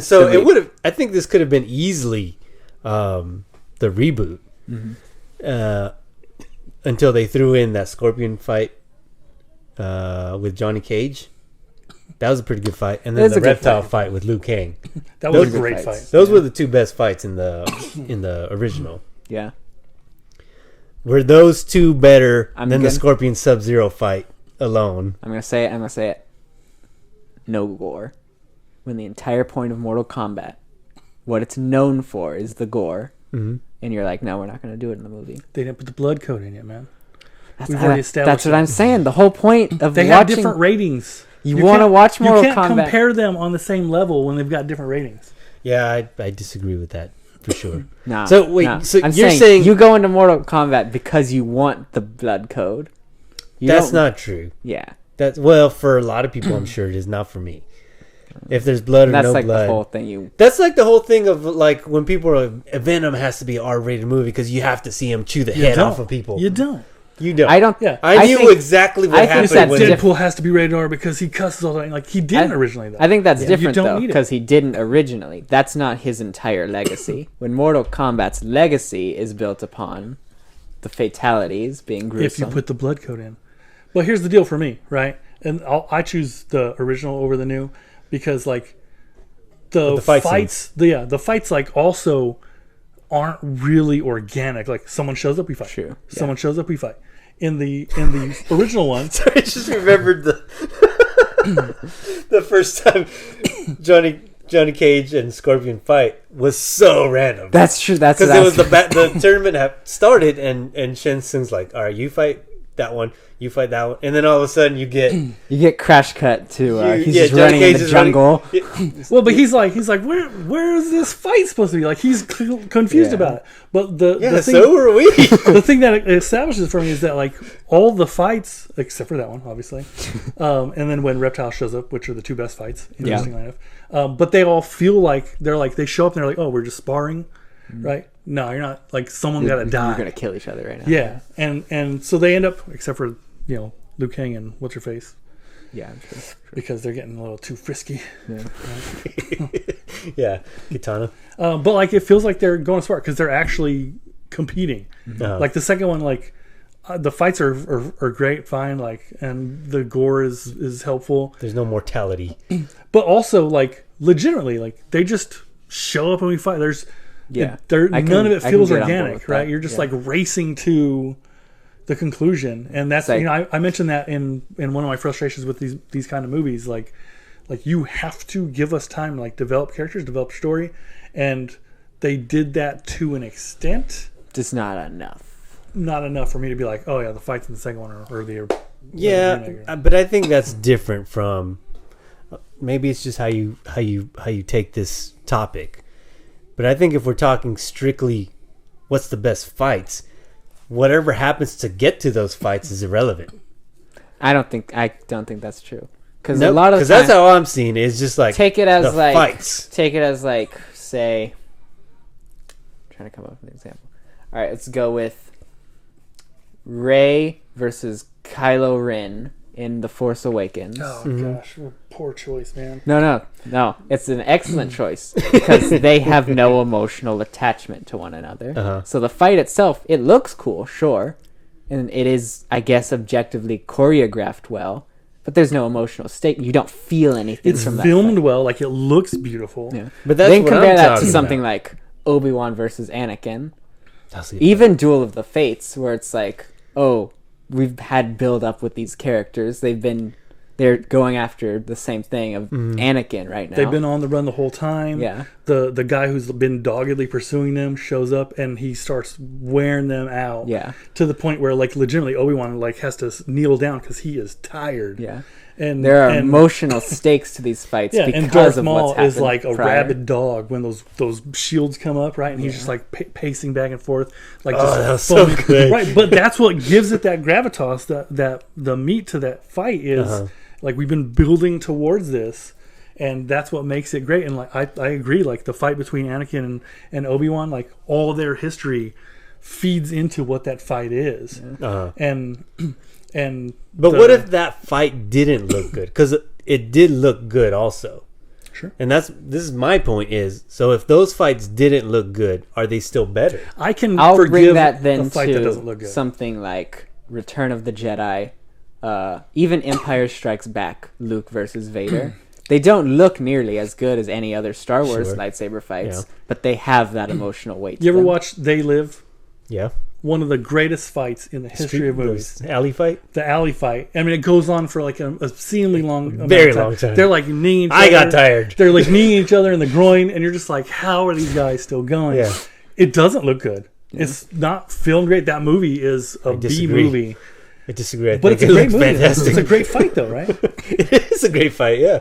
So it would have. I think this could have been easily the reboot, until they threw in that Scorpion fight with Johnny Cage. That was a pretty good fight, and then the reptile fight with Liu Kang. That was a great fight. Those were the two best fights in the original. Yeah. Were those two better than the Scorpion Sub-Zero fight alone? I'm gonna say it. No gore. When the entire point of Mortal Kombat, what it's known for is the gore. Mm-hmm. And you're like, no, we're not going to do it in the movie. They didn't put the blood code in yet, man. We've already established That's what I'm saying. The whole point of They watching... have different ratings. You want to watch Mortal You can't Kombat. compare them on the same level when they've got different ratings. Yeah, I disagree with that for sure. Nah, So wait, nah. so I'm you're saying you go into Mortal Kombat because you want the blood code. that's don't- not true. Yeah. That's well for a lot of people. I'm sure it is not for me. If there's blood or That's no like blood, the whole thing. that's like the whole thing of like when people are Venom has to be an R-rated movie because you have to see him chew the You head don't. off of people. You don't. You don't. I don't. Yeah. I knew think- exactly what I think happened that's when different. Deadpool has to be rated R because he cusses all the time. Like he didn't originally, though. I think that's You different don't though, need it. because he didn't originally. That's not his entire legacy. When Mortal Kombat's legacy is built upon the fatalities being gruesome. If you put the blood code in. But here's the deal for me, right? And I choose the original over the new because like the fight fights, the fights like also aren't really organic. Like someone shows up, we fight. True. Someone shows up, we fight. In the original one, I just remembered the first time Johnny Cage and Scorpion fight was so random. That's true. That's Because what it I was the tournament had started and Shen Tsung's like, all right, you fight that one, you fight that one, and then all of a sudden you get You get crash cut to he's yeah, just Johnny running Cage in the is running- jungle. well, but he's like, where is this fight supposed to be? Like he's confused Yeah. about it. But the thing, so are we. the thing that it establishes for me is that like all the fights except for that one, obviously, and then when Reptile shows up, which are the two best fights, interestingly enough, but they all feel like they show up and they're like, oh, we're just sparring, right? No, you're not. Like someone got to die. You're gonna kill each other right now. Yeah, and so they end up, except for Liu Kang and what's her face, Yeah, I'm sure. because they're getting a little too frisky. Yeah. Yeah, Kitana. But like it feels like they're going smart because they're actually competing. Like the second one, like the fights are great, fine, like, and the gore is helpful. There's no mortality. But also like legitimately, like they just show up and we fight. There's Yeah. none of it I can feels get on board organic, with right? that. You're just Yeah. like racing to the conclusion, and that's It's like- I mentioned that in one of my frustrations with these kind of movies, like you have to give us time to like develop characters, develop story, and they did that to an extent. Just not enough. Not enough for me to be like, oh yeah, the fights in the second one or the Yeah, remake. but I think that's different from maybe it's just how you take this topic. But I think if we're talking strictly what's the best fights, whatever happens to get to those fights is irrelevant. I don't think that's true. Because a lot of because the that's time, how I'm seeing it. It's just like take it as the like fights. Take it as like say. I'm trying to come up with an example. All right, let's go with Rey versus Kylo Ren in The Force Awakens. Oh gosh, what a poor choice, man. No. It's an excellent choice because they have no emotional attachment to one another. Uh-huh. So the fight itself, it looks cool, sure, and it is, I guess, objectively choreographed well. But there's no emotional stake. You don't feel anything It's from that. filmed fight. well, like it looks beautiful. Yeah. But that's then what compare I'm that to talking something about. like Obi-Wan versus Anakin. That's it. Even Duel of the Fates, where it's like, oh, we've had build up with these characters. They're going after the same thing of Anakin right now. They've been on the run the whole time. Yeah. The guy who's been doggedly pursuing them shows up and he starts wearing them out. Yeah. To the point where like legitimately Obi-Wan like has to kneel down because he is tired. Yeah. And There are and, emotional stakes to these fights yeah, and because Darth of Maul what's happened is like a prior. rabid dog when those shields come up, right? And he's just like pacing back and forth, like Oh, just that was so foaming. good. Right? But that's what gives it that gravitas. That the meat to that fight is like we've been building towards this, and that's what makes it great. And like I agree, like the fight between Anakin and Obi-Wan, like all their history feeds into what that fight is, and But what if that fight didn't look good? Because it did look good also. Sure. And this is my point is, so if those fights didn't look good, are they still better? I'll forgive bring that then a fight that doesn't to look good. something like Return of the Jedi, even Empire Strikes Back, Luke versus Vader. They don't look nearly as good as any other Star Wars Sure. lightsaber fights, Yeah. but they have that emotional weight. You to ever them. watch They Live? Yeah. One of the greatest fights in the history of movies. Alley fight? The alley fight. I mean, it goes on for like a seemingly long amount Very of time. long time. They're like kneeing each other. I got tired. They're like kneeing each other in the groin, and you're just like, how are these guys still going? Yeah. It doesn't look good. It's not filmed great. That movie is a B disagree. movie. I disagree. But it's a it great looks movie. fantastic. It's a great fight, though, right? It is a great fight, yeah.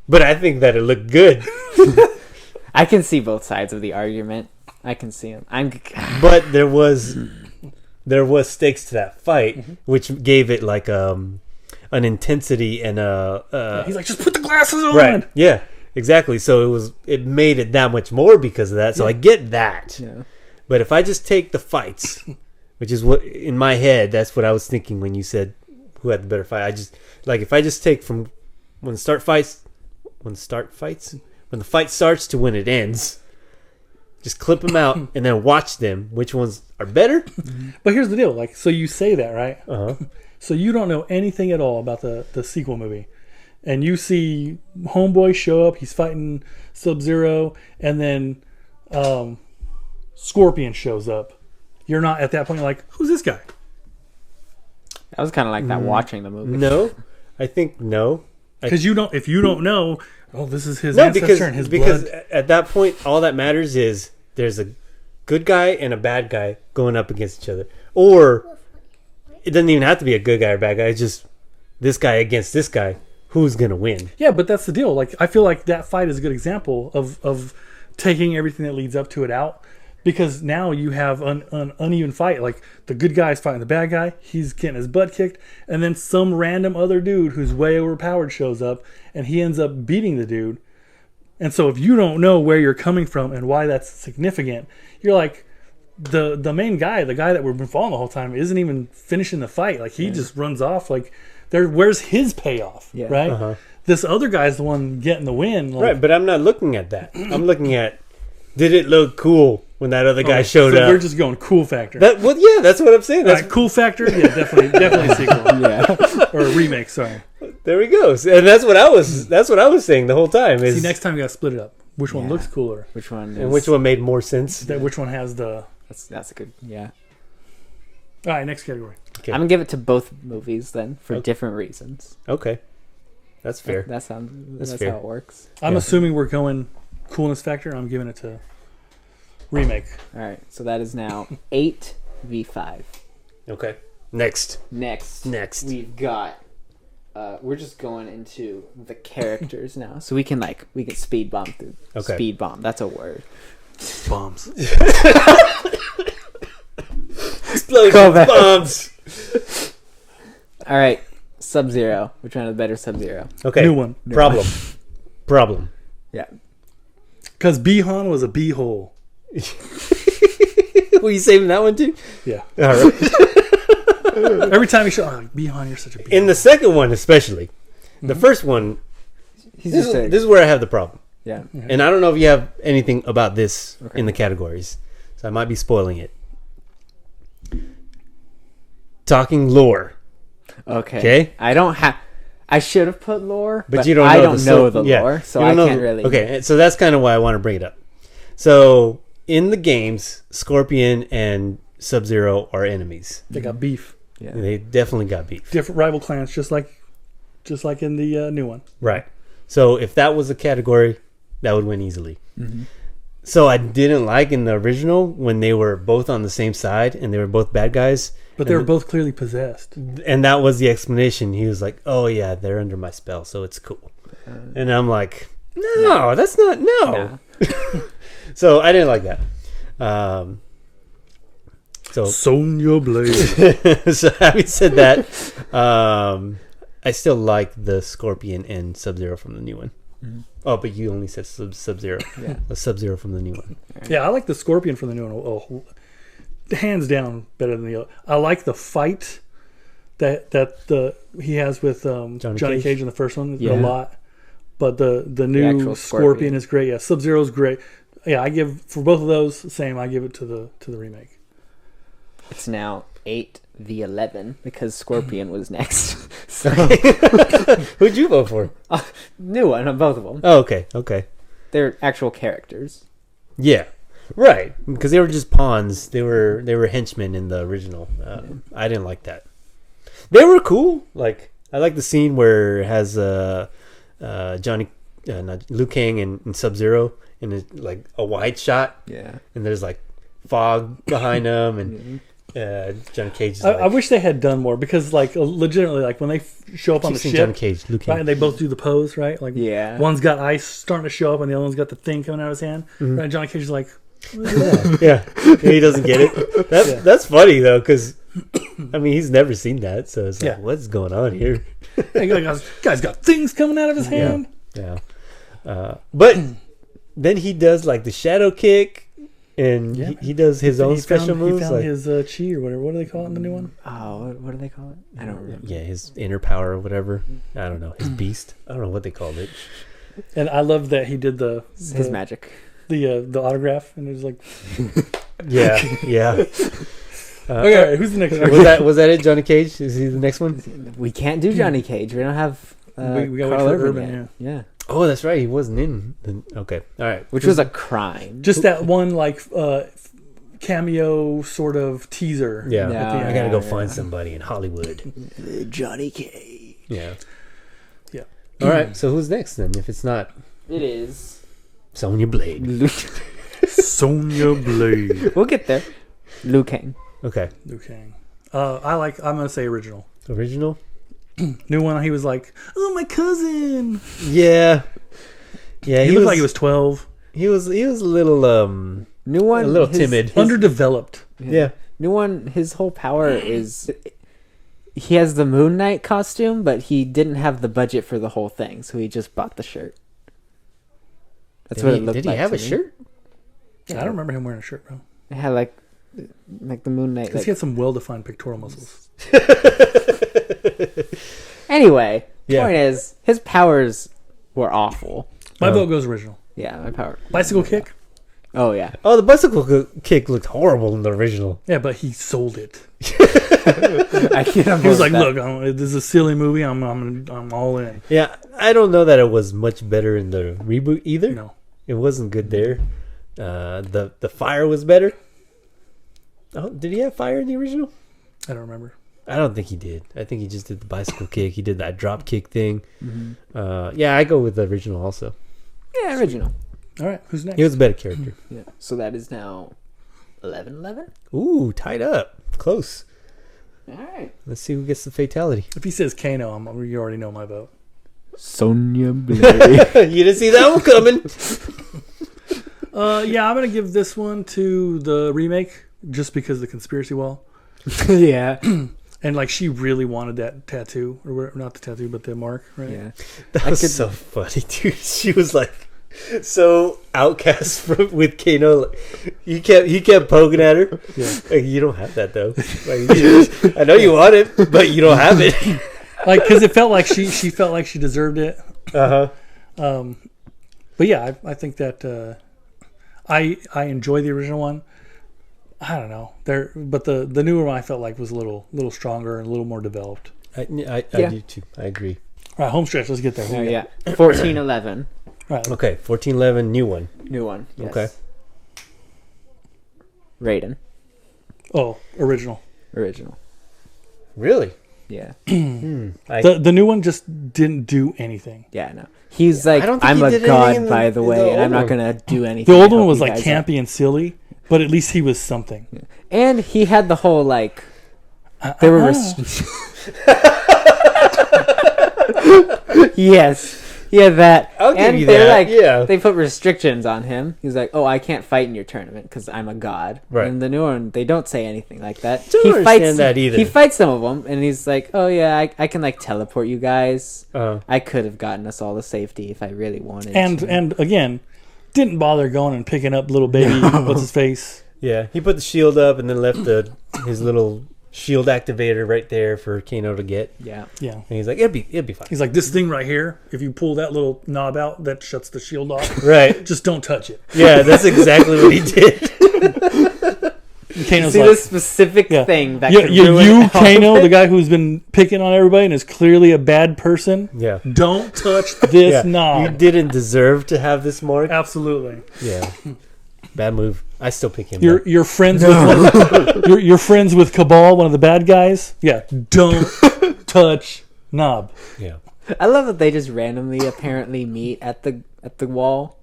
But I think that it looked good. I can see both sides of the argument. I can see them. But there was stakes to that fight, which gave it like an intensity and He's like, just put the glasses on. right. Yeah, exactly. So it made it that much more because of that. So I get that. Yeah. But if I just take the fights, which is what in my head, that's what I was thinking when you said who had the better fight. If I just take from when the fight starts to when it ends, just clip them out and then watch them. Which ones are better? But here's the deal. Like, so you say that, right? Uh-huh. So you don't know anything at all about the sequel movie. And you see Homeboy show up. He's fighting Sub-Zero. And then Scorpion shows up. You're not at that point like, who's this guy? I was kind of like that watching the movie. No, I think no. Because if you don't know, oh, this is his ancestor and his because blood. at that point, all that matters is there's a good guy and a bad guy going up against each other. Or it doesn't even have to be a good guy or bad guy. It's just this guy against this guy. Who's going to win? Yeah, but that's the deal. Like, I feel like that fight is a good example of taking everything that leads up to it out. Because now you have an uneven fight. Like, the good guy's fighting the bad guy. He's getting his butt kicked. And then some random other dude who's way overpowered shows up. And he ends up beating the dude. And so if you don't know where you're coming from and why that's significant, you're like, the main guy, the guy that we've been following the whole time, isn't even finishing the fight. Like, he just runs off. Like, where's his payoff? Yeah. Right? Uh-huh. This other guy's the one getting the win. Like, Right, but I'm not looking at that. I'm looking at, did it look cool when that other guy showed so up? we're just going cool factor. Yeah, that's what I'm saying. That's Right, cool factor? Yeah, definitely a sequel. Yeah. Or a remake, sorry. there we go. And that's what I was saying the whole time. Is See, next time you got to split it up. Which one Yeah. looks cooler? Which one? and which one made more sense? Which one has the... That's a good. Yeah. All right, next category. Okay. I'm gonna give it to both movies then for Okay. different reasons. Okay, that's fair. That's fair. how it works. I'm Yeah. assuming we're going coolness factor. I'm giving it to remake. All right. So that is now 8v5. Okay, next. Next, we've got. We're just going into the characters now, so we can speed bomb through. Okay. Speed bomb. That's a word. Bombs. Explosions, bombs. All right. Sub-Zero. Which one is better? Sub-Zero. Okay, New one. Problem. Yeah. Because Bihan was a beehole. Were you saving that one too? Yeah. All right. Every time you show, oh, Bihan, you're such a beehole. In the second one, especially, the first one. He's This just is where I have the problem. yeah. And I don't know if you have anything about this Okay. in the categories, so I might be spoiling it. Talking lore, Okay. Okay. I don't have. I should have put lore, but you don't know I don't the know so- the yeah, lore, so you I don't know can't the- really. Okay, so that's kind of why I want to bring it up. So in the games, Scorpion and Sub-Zero are enemies. They got beef. Yeah. They definitely got beef. Different rival clans, just like in the new one. Right. So if that was a category, that would win easily. Mm-hmm. So I didn't like in the original when they were both on the same side and they were both bad guys. But they were both clearly possessed. And that was the explanation. He was like, "Oh yeah, they're under my spell, so it's cool." And I'm like, "No, that's not no." Nah. So I didn't like that. So Sonya Blade. so having said that, I still like the Scorpion and Sub-Zero from the new one. Mhm. Oh, but you only said Sub-Zero. Yeah. The Sub-Zero from the new one. Yeah, I like the Scorpion from the new one. Oh, hands down better than the other. I like the fight that he has with Johnny Cage in the first one Yeah. a lot. But the new actual Scorpion Scorpion. is great. Yeah, Sub-Zero's great. Yeah, I give for both of those same. I give it to the remake. It's now 8v11 because Scorpion was next. So Who'd you vote for? new one on both of them. Oh, okay. They're actual characters. Yeah, right. Because they were just pawns. They were henchmen in the original. I didn't like that. They were cool. Like I like the scene where it has Johnny, not Liu Kang and Sub-Zero, and it's like a wide shot, Yeah. and there's like fog behind them, and Johnny Cage is I wish they had done more because, like, legitimately, like when they show up on the ship, Johnny Cage, Luke right, and they both do the pose, right? Like, Yeah. one's got ice starting to show up, and the other one's got the thing coming out of his hand. Mhm. Right? And Johnny Cage is like, yeah, he doesn't get it. That's funny though, because I mean he's never seen that, so it's like, what's going on here? hey, guy's got things coming out of his hand. Yeah. But then he does like the shadow kick. And he does his own special moves. He found like, his chi or whatever. What do they call it in the new one? Oh, what do they call it? I don't remember. Yeah, his inner power or whatever. I don't know. His beast. I don't know what they called it. And I love that he did His magic. The autograph, and it was like, Yeah. okay, who's the next one? Was that it? Johnny Cage? Is he the next one? We can't do Johnny Cage. We don't have we got Carl wait for Urban Urban, yet. Yeah. Oh, that's right. He wasn't in. Okay. All right. Which was a crime. Just that one like cameo sort of teaser. Yeah. No, I gotta go find somebody in Hollywood. Johnny Cage. Yeah. Yeah. All right. So who's next then? If it's not It is. Sonya Blade. Sonya Blade. We'll get there. Liu Kang. Okay. Liu Kang. I'm gonna say original. Original. New one. He was like, "Oh, my cousin." Yeah. Yeah. He looked like he was 12. He was a little New one. a little timid. Underdeveloped. Yeah. New one. His whole power is he has the Moon Knight costume, but he didn't have the budget for the whole thing, so he just bought the shirt. That's what it looked like. Did he have to a me. shirt? I don't remember him wearing a shirt, bro. It had like the Moon Knight. Because he had some well-defined pectoral muscles. Anyway, Yeah. point is, his powers were awful. My vote goes original. Yeah, my power. Bicycle kick. Oh yeah. Oh, the bicycle kick looked horrible in the original. Yeah, but he sold it. I can't. He was like, "Look, this is a silly movie. I'm all in." Yeah, I don't know that it was much better in the reboot either. No. It wasn't good there. The fire was better. Oh, did he have fire in the original? I don't remember. I don't think he did. I think he just did the bicycle kick. He did that drop kick thing. Mm-hmm. Yeah, I go with the original also. Yeah, original. All right, who's next? He was a better character. Yeah. So that is now 11-11. Ooh, tied up. Close. All right. Let's see who gets the fatality. If he says Kano, you already know my vote. Sonya Blade. You didn't see that one coming. Yeah, I'm gonna give this one to the remake just because of the conspiracy wall, Yeah. and like she really wanted that tattoo, or not the tattoo, but the mark, right? Yeah. That was so funny, dude. She was like so outcast with Kano. He kept poking at her. Yeah. Like, you don't have that though. Like, I know you want it, but you don't have it. Like because it felt like she felt like she deserved it. But yeah, I think that I enjoy the original one. I don't know but the newer one I felt like was a little stronger and a little more developed. I do too. I agree. All right, home stretch. Let's get there. Oh yeah. 14-11. Right. Okay, 14-11, new one. New one. Yes. Okay. Raiden. Oh, original. Original. Really? Yeah. The new one just didn't do anything. Yeah, no. He's like, I don't think I'm he a did god, anything in by the the way, and I'm old not one. going to do anything. The old to one help was you like guys out." campy and silly, but at least he was something. And he had the whole, like, there were yes. He had that. I'll give and you they're that, like, yeah. they put restrictions on him. He's like, oh, I can't fight in your tournament because I'm a god. Right. And the new one, they don't say anything like that. Don't he understand fights that either. He fights some of them, and he's like, oh yeah, I can like teleport you guys. Uh, I could have gotten us all to safety if I really wanted And to. and again, didn't bother going and picking up little baby. What's his face? yeah, he put the shield up and then left his little shield activator right there for Kano to get. Yeah. Yeah. And he's like, it'll be fine. He's like, this thing right here, if you pull that little knob out, that shuts the shield off. Right. Just don't touch it. Yeah, that's exactly what he did. And Kano's See like, this specific yeah. thing that you, could you, ruin you all of Kano, it? the guy who's been picking on everybody and is clearly a bad person, Yeah. don't touch this Yeah. knob. You didn't deserve to have this mark. Absolutely. Yeah. Bad move. I still pick him. You're friends with you're friends with Cabal, one of the bad guys. Yeah, don't touch knob. Yeah. I love that they just randomly apparently meet at the wall.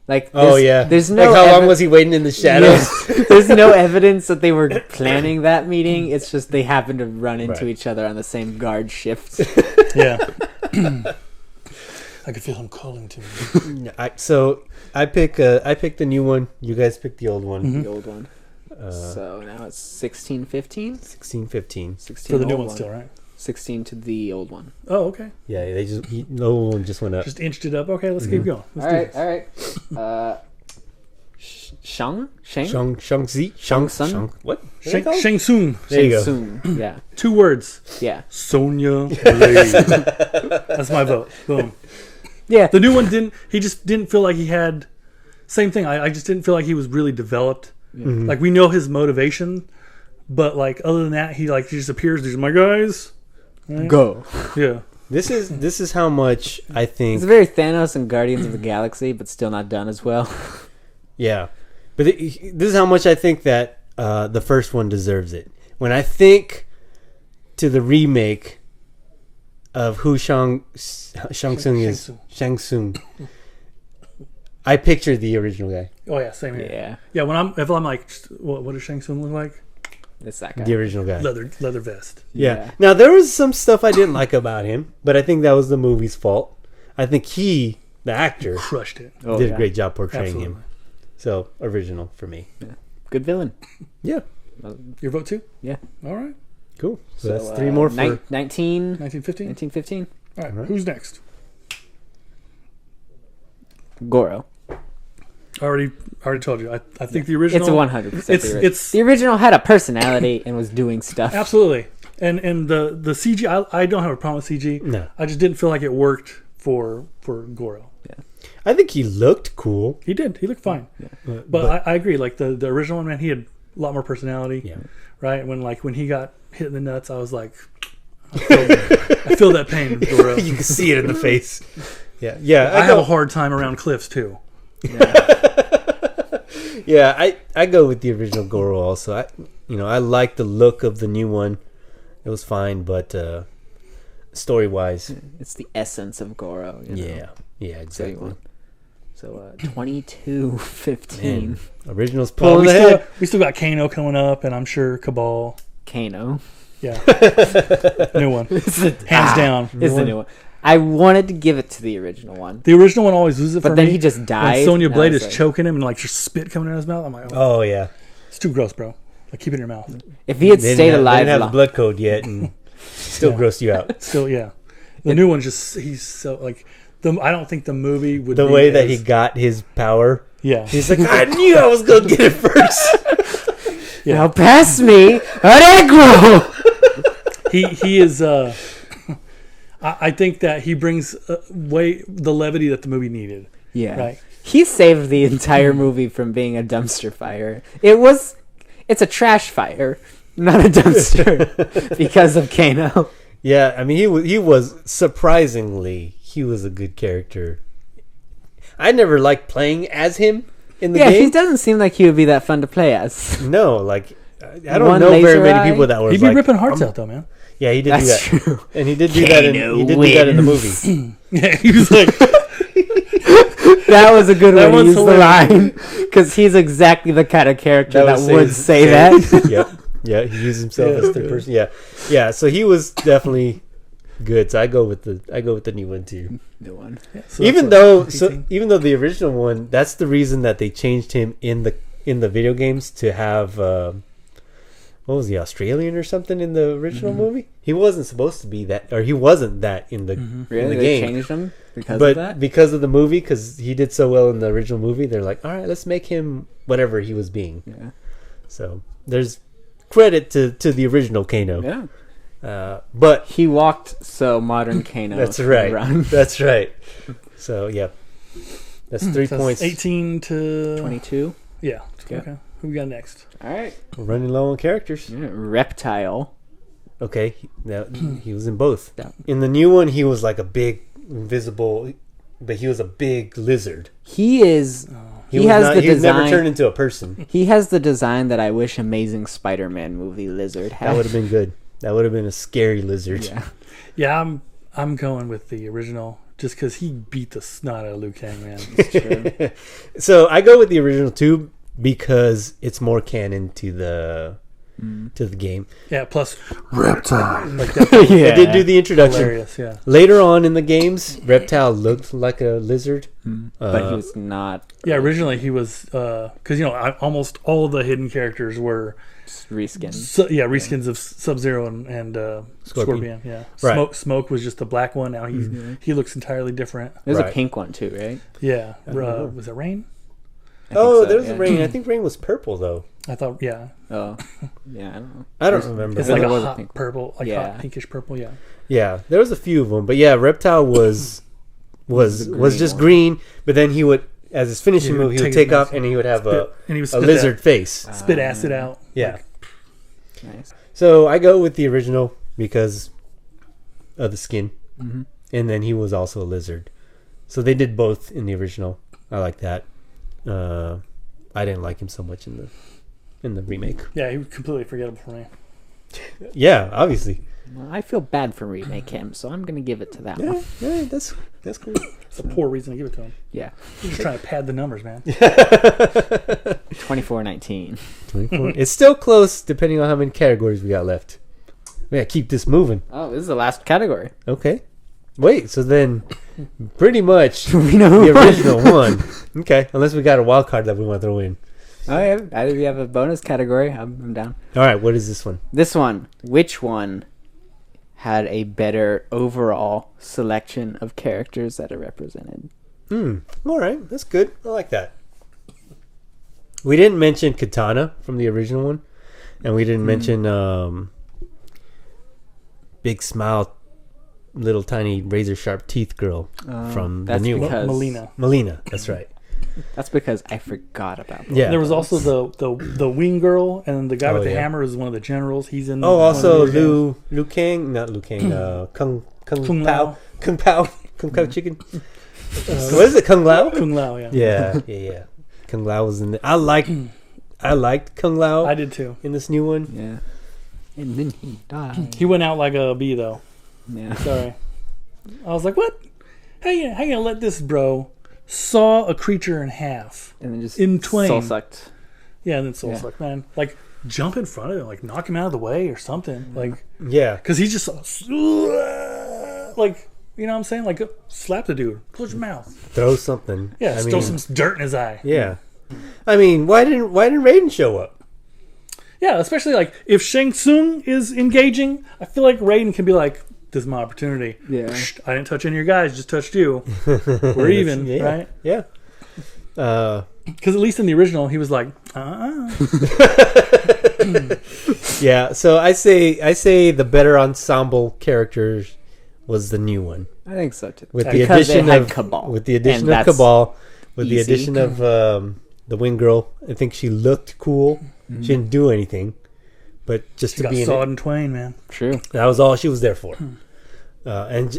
Like, Oh yeah. there's no like how long was he waiting in the shadows? Yeah. There's no evidence that they were planning that meeting. It's just they happened to run into Right. each other on the same guard shift. Yeah. I could feel him calling to me. I pick the new one. You guys pick the old one. Mhm. The old one. So now it's 16-15? 16-15. 16 For the new old one still, right? 16 to the old one. Oh, okay. Yeah, no one just went up. Just inched it up. Okay, let's keep going. Let's do All this. right. Shang? Shang. What? Shang Tsung. There you go. Tsung. Yeah. 2 words. Yeah. Sonya Blade. That's my vote. Boom. Yeah. The new one he just didn't feel like he had, same thing. I just didn't feel like he was really developed. Mhm. Like, we know his motivation, but like, other than that, he just appears, these are my guys. Right? Go. Yeah. This is how much I think. It's very Thanos and Guardians of the Galaxy, but still not done as well. Yeah, but this is how much I think that the first one deserves it. When I think to the remake of who Shang Tsung is, Shang Tsung, I picture the original guy, Oh yeah, same here. Yeah. Yeah, if I'm like, what does Shang Tsung look like? It's that guy. the original guy. Leather vest. Yeah. Now there was some stuff I didn't like about him, but I think that was the movie's fault. I think the actor, Crushed it. Oh, did yeah. a great job portraying Absolutely. him. So original for me. Good villain. Yeah, Your vote too? Yeah. All right. cool. So, that's So, 3 more for 1915. 1915. All right. Who's next? Goro. I already told you. I think the original. It's a 100%. It's The original had a personality and was doing stuff. absolutely. And the CG. I don't have a problem with CG. No. I just didn't feel like it worked for Goro. I think he looked cool. He did. He looked fine. But I agree. Like the original one, man, he had a lot more personality. Yeah. Right. When he got hit in the nuts, I was like, I feel that pain, Goro. You can see it in the face. Yeah. I have a hard time around cliffs too. Yeah, I go with the original Goro also. I like the look of the new one. It was fine, but story wise, It's the essence of Goro. You know? yeah, exactly. So 22-15. Man, original's Well, pulling ahead. we still got Kano coming up, and I'm sure Cabal. Kano. Yeah. New one. Hands down. Is the new one. I wanted to give it to the original one. The original one always loses it for But me. then he just died. When Sonya and I Blade was is like, choking him and like just spit coming out of his mouth. I'm like, oh, Oh yeah, it's too gross, bro. Like, keep it in your mouth. If he had They stayed didn't alive have the long, blood code yet, and still Yeah. grossed you out. Still, yeah. The new one he's so like I don't think the movie would The be way that he as- got his power, yeah. he's like, I knew I was gonna get it first. Yeah. now pass me an egg roll. he is I think that he brings the levity that the movie needed. Yeah. Right. He saved the entire movie from being a dumpster fire. It's a trash fire, not a dumpster, because of Kano. Yeah, I mean he was surprisingly he was a good character. I never liked playing as him in the Yeah, he game. doesn't seem like he would be that fun to play as. No, like I don't One know very laser many eye? people that were He'd be like, ripping hearts out though, man. Yeah, he did That's do that, true. and he did do that. Do that in the movie. Yeah, he was like, That was a good That way to one's use the hilarious. line, because he's exactly the kind of character that would say that. Yep. Yeah, he used himself Yeah. as third person. Yeah. So he was definitely good. So I go with the new one too. New one. so even that's though 18. even though the original one, that's the reason that they changed him in the video games to have what was he, Australian or something in the original movie? He wasn't supposed to be that, or he wasn't that in the Really? in the They game. changed him because But of that? because of the movie, because he did so well in the original movie, they're like, all right, let's make him whatever he was being. Yeah. So there's credit to the original Kano. Yeah. But He walked so modern Kano. that's could right. Run. That's right. So yeah, that's 3 So points. 18 to 22. Yeah. Yeah. Okay. Who we got next? All right. We're running low on characters. Yeah, Reptile. Okay, he was in both. In the new one, he was like a big invisible, but he was a big lizard. He is. He was has not, the he was never design. turned into a person. He has the design that I wish Amazing Spider-Man movie Lizard had. That would have been good. That would have been a scary lizard. Yeah. Yeah, I'm going with the original. just because he beat the snot out of Liu Kang, man. It's true. So I go with the original too because it's more canon to the game. Yeah, plus Reptile. Like that, I did do the introduction. hilarious, yeah. Later on in the games, Reptile looked like a lizard. But he was not. Yeah, originally he was, because, almost all of the hidden characters were Reskins. reskins of Sub-Zero and Scorpion. Yeah. Right. Smoke was just the black one. Now he looks entirely different. There's Right. a pink one too, right? Yeah. Was it Rain? I think Oh, so, there was yeah. Rain. I think Rain was purple though. I thought, yeah. Oh, yeah, I don't know. I don't remember. It's There like a was a hot pink one. purple, like Yeah. hot pinkish purple, yeah. Yeah, there was a few of them, but yeah, Reptile was just one. green. But then he would, as his finishing He would move, he would take take his off mask and he would have And he was a lizard face. spit acid out. Yeah. Like, Nice. So I go with the original because of the skin, and then he was also a lizard. So they did both in the original. I like that. I didn't like him so much in the remake. yeah, he was completely forgettable for me. Yeah, obviously. Well, I feel bad for remake him, so I'm gonna give it to that one. Yeah, that's cool. It's a poor reason to give it to him. Yeah, He's just trying to pad the numbers, man. 24-19. 24. It's still close, depending on how many categories we got left. We gotta keep this moving. Oh, this is the last category. Okay. Wait, so then pretty much We know the original one. Okay, unless we got a wild card that we want to throw in. Oh yeah, we have a bonus category. I'm down. All right, what is this one? This one, which one had a better overall selection of characters that are represented? All right, that's good. I like that. We didn't mention Katana from the original one, and we didn't mention Big Smile, little tiny razor sharp teeth girl from the that's new because- one. Melina, that's right. That's because I forgot about that. Yeah. There was also the wing girl, and the guy with the yeah. hammer is one of the generals. He's in. Oh, one of also the games. Liu Kang, not Liu Kang, Kung Kung Pao, Lao. Kung Pao chicken. What is it, Kung Lao? Kung Lao, yeah. Yeah. Kung Lao was in the. I liked Kung Lao. I did too. In this new one. Yeah. And then he died. He went out like a bee, though. Yeah. Sorry. I was like, what? How you gonna let this bro saw a creature in half? And then just In twain. soul sucked. Yeah, and then soul Yeah. sucked, man. Like, jump in front of him, like, knock him out of the way or something. Like, Yeah. because he just, like, you know what I'm saying? Like, slap the dude. Close your mouth. Throw something. Yeah, throw some dirt in his eye. Yeah. I mean, why didn't Raiden show up? Yeah, especially, like, if Shang Tsung is engaging, I feel like Raiden can be like, this is my opportunity. Yeah. Shh, I didn't touch any of your guys, just touched you. We're even, Yeah. right? Yeah. Because at least in the original, he was like, Yeah. So I say the better ensemble characters was the new one I think so too. with the Because addition they had of Cabal. with the addition And of that's Cabal, with the easy. addition of the Wing Girl. I think she looked cool. She didn't do anything, but just she to got be in sawed it, in twain, man. True. that was all she was there for. And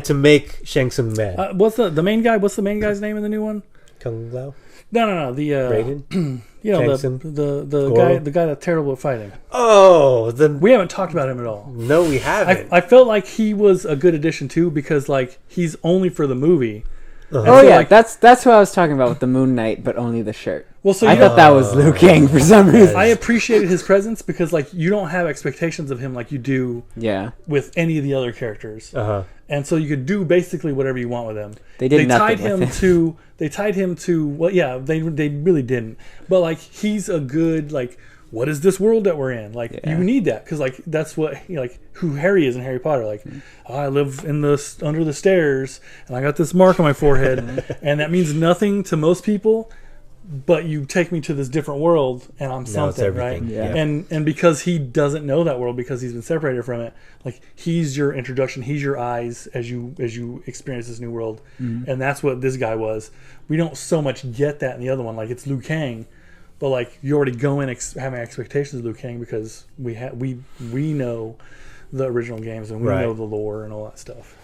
to make Shang Tsung mad. What's the main guy? What's the main guy's name in the new one? Kung Lao, No. The Raiden. you know, Shang Tsung? the Goro? guy that's terrible at fighting. Oh, We haven't talked about him at all. no, we haven't. I felt like he was a good addition too, because like he's only for the movie. Uh-huh. Oh feel yeah, like- that's who I was talking about with the Moon Knight, but only the shirt. Well, so I you thought that was Liu Kang for some reason. I appreciated his presence because like you don't have expectations of him like you do Yeah. with any of the other characters. Uh-huh. And so you could do basically whatever you want with him. They did nothing tied with him him. to. They tied him to. Well, yeah, they really didn't. But like, he's a good like. What is this world that we're in? Like, Yeah. you need that because like that's what like who Harry is in Harry Potter. Like, oh, I live in the under the stairs and I got this mark on my forehead, and that means nothing to most people. But you take me to this different world, and I'm it's something, right? everything. Yeah. And because he doesn't know that world because he's been separated from it, like he's your introduction, he's your eyes as you experience this new world, and that's what this guy was. We don't so much get that in the other one, like it's Liu Kang, but like you already go in having expectations of Liu Kang because we know the original games and we Right. know the lore and all that stuff.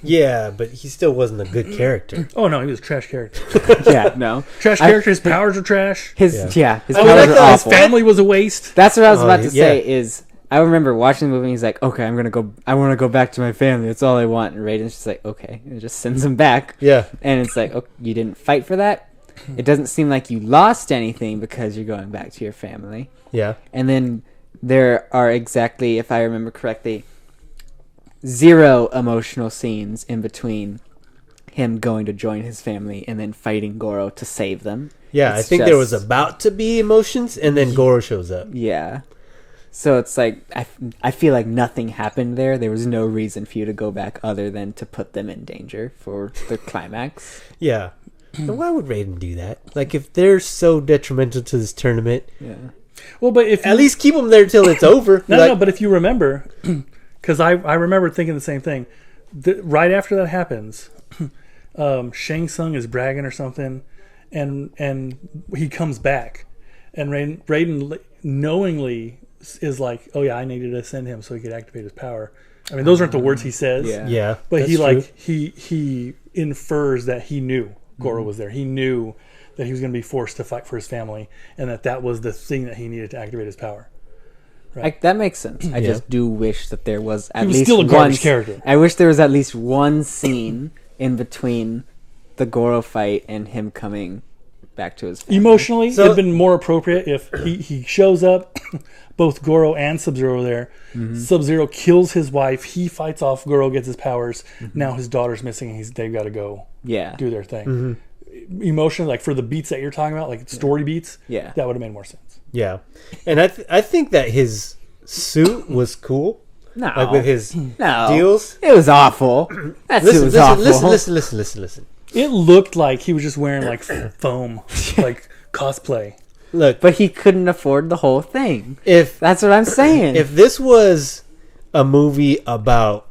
Yeah, but he still wasn't a good character. Oh no, he was a trash character. Yeah, no. Trash character. His powers are trash. His Yeah. yeah, his I powers like are that his awful. family was a waste. That's what I was Oh, about to yeah. say. Is I remember watching the movie and he's like, okay, I want to go back to my family. That's all I want. And Raiden's just like, okay. And it just sends him back. Yeah. And it's like, okay, you didn't fight for that? It doesn't seem like you lost anything because you're going back to your family. Yeah. And then there are exactly, if I remember correctly, 0 emotional scenes in between him going to join his family and then fighting Goro to save them. Yeah, I think there was about to be emotions, and then Goro shows up. Yeah. So it's like, I feel like nothing happened there. There was no reason for you to go back other than to put them in danger for the climax. Yeah. So why would Raiden do that? Like, if they're so detrimental to this tournament, Yeah. Well, but if at least keep them there till it's over. no, but if you remember, because I remember thinking the same thing. Right after that happens, Shang Tsung is bragging or something, and he comes back, and Raiden knowingly is like, oh yeah, I needed to send him so he could activate his power. I mean, those aren't the words he says. Yeah. But that's he infers that he knew Goro was there. He knew that he was going to be forced to fight for his family, and that was the thing that he needed to activate his power. Right. That makes sense. I just do wish that there was at He was least still a one garbage character. I wish there was at least one scene in between the Goro fight and him coming back to his family. Emotionally, it'd been more appropriate if he shows up, both Goro and Sub-Zero there. Sub-Zero kills his wife. He fights off Goro, gets his powers. Now his daughter's missing, and they've got to go do their thing. Emotionally, like for the beats that you're talking about, like story beats, that would have made more sense. Yeah. And I think that his suit was cool. No. Like with his No. deals. It was awful. That suit was awful. Listen. It looked like he was just wearing like foam, like cosplay. Look, But he couldn't afford the whole thing. if That's what I'm saying. if this was a movie about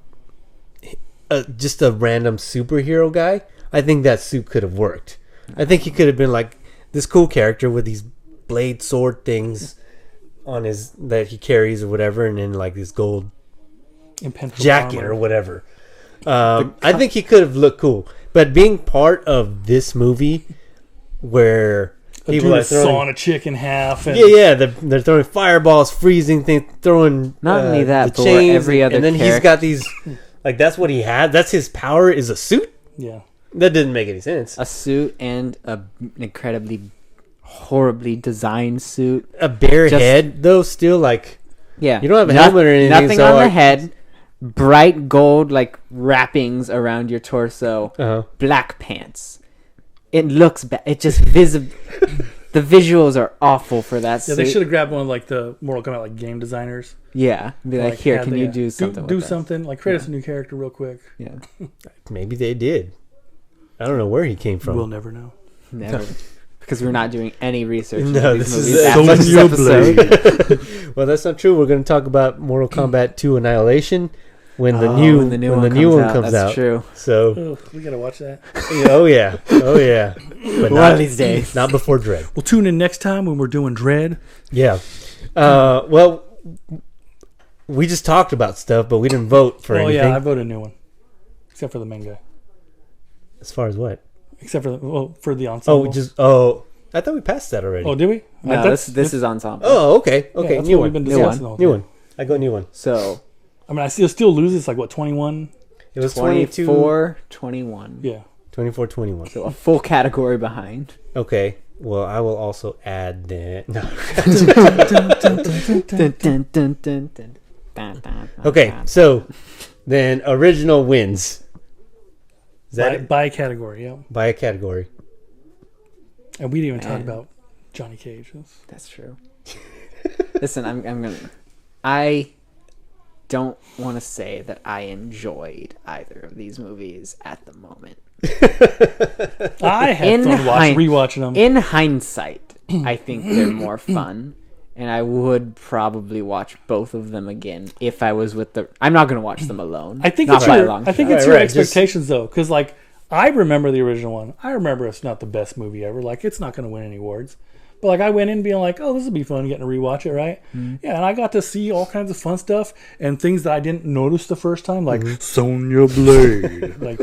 just a random superhero guy, I think that suit could have worked. I think he could have been like this cool character with these blade sword things on his that he carries or whatever, and then like this gold Impenetrable jacket armor. or whatever. I think he could have looked cool, but being part of this movie where A people dude are is throwing, sawing a chick in half. And they're throwing fireballs, freezing things, throwing Not only that, the but chains, every other and then he's character- got these like that's what he had. That's his power is a suit. yeah. That didn't make any sense. a suit and an incredibly horribly designed suit. A bare Just- head though, still like Yeah. You don't have a helmet or anything, Nothing so on the like- head. Bright gold like wrappings around your torso. Black pants. It looks bad. It just visible. The visuals are awful for that Yeah, suit. they should have grabbed one of like the Mortal Kombat like game designers. Yeah. Be like, here, had can the- you do something Do with that? something like create us a new character real quick. Yeah. maybe they did. I don't know where he came from. We'll never know. Never. Because we're not doing any research. No, into these this is movies a after this Sonya episode. Well, that's not true. We're going to talk about Mortal Kombat 2 Annihilation when the Oh, new when the new one comes out. That's true. So, Oh, we gotta watch that. oh yeah, but One of these days. not before Dread. We'll tune in next time when we're doing Dread. Yeah. Well, we just talked about stuff, but we didn't vote for anything. Yeah, I voted a new one, except for the main guy. As far as what? Except for the ensemble. I thought we passed that already. Oh, did we? No, this is ensemble. Oh, okay, Yeah, okay, that's new what one, we've been new discussing one, all new day. one. I go new one. So I mean, I still lose. It's like what 21. It was 22, 24, 21. Yeah. 24, 21. So a full category behind. Okay. Well, I will also add that. No. Okay, so then original wins. Is that it? By category, yeah. By a category? And we didn't even talk Man. about Johnny Cage. That's true. Listen, I'm gonna. I don't want to say that I enjoyed either of these movies at the moment. I had fun rewatching them. In hindsight, I think they're more fun, and I would probably watch both of them again if I was with the. I'm not gonna watch them alone. I think not it's by a your, long I think shot. it's your Right, just- expectations though, because like I remember the original one. I remember it's not the best movie ever. Like it's not going to win any awards. But like I went in being like, oh, this will be fun getting to rewatch it, right? Yeah, and I got to see all kinds of fun stuff and things that I didn't notice the first time, like Sonya Blade, like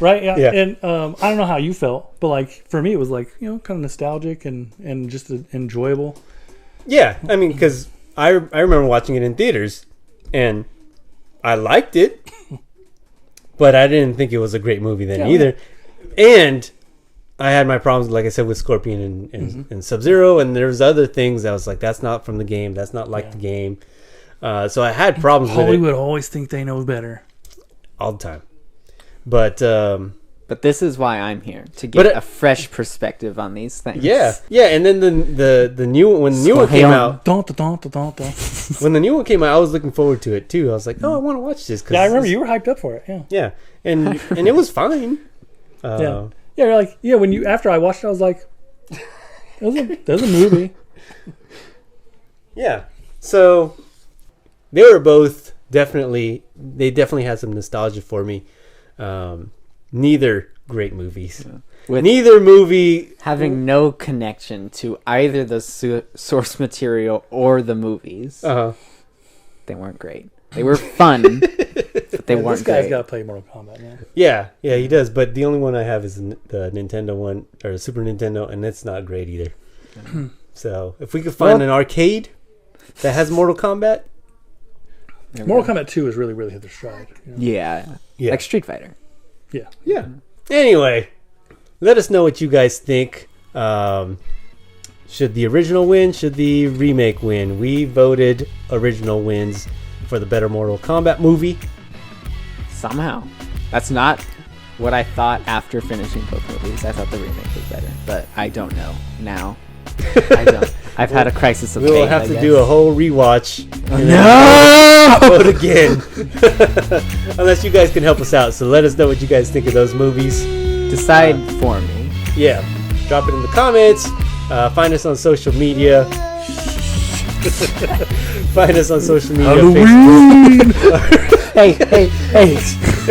right? Yeah. And I don't know how you felt, but like for me, it was like kind of nostalgic and just enjoyable. Yeah, I mean, because I remember watching it in theaters, and I liked it, but I didn't think it was a great movie then either. And I had my problems, like I said, with Scorpion and Sub-Zero, and there's other things I was like, that's not from the game, that's not like the game. So I had problems with it. Hollywood always think they know better. All the time. But this is why I'm here, to get a fresh perspective on these things. Yeah, and then the new when the new one came out, when the new one came out, I was looking forward to it too. I was like, oh, I want to watch this. Yeah, I remember you were hyped up for it. Yeah, and it was fine. You're like, when after I watched it, I was like, there's a movie. Yeah, so they were both definitely had some nostalgia for me. Neither great movies. With neither movie having no connection to either the source material or the movies. They weren't great. They were fun, but they weren't This guy's great. got to play Mortal Kombat now. Yeah, he does. But the only one I have is the Nintendo one, or the Super Nintendo, and it's not great either. So if we could find an arcade that has Mortal Kombat. Mortal Kombat 2 has really, really hit their stride. Yeah. Like Street Fighter. Yeah. Anyway, let us know what you guys think. Should the original win? Should the remake win? We voted original wins for the better Mortal Kombat movie. Somehow. That's not what I thought after finishing both movies. I thought the remake was better, but I don't know now. I don't. I've had a crisis of faith. We'll have to do a whole rewatch. No! Vote again. Unless you guys can help us out. So let us know what you guys think of those movies. Decide for me. Yeah. Drop it in the comments. Find us on social media. Find us on social media. Facebook. Hey.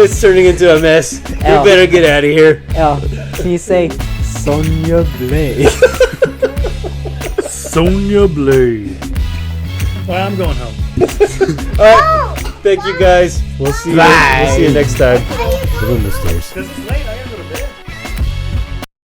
It's turning into a mess. L. We better get out of here. L, can you say Sonya Blade? Sonya Blade. Well, I'm going home. All right. Thank you guys. We'll see you. We'll see you next time. The Room Stairs. Because it's late.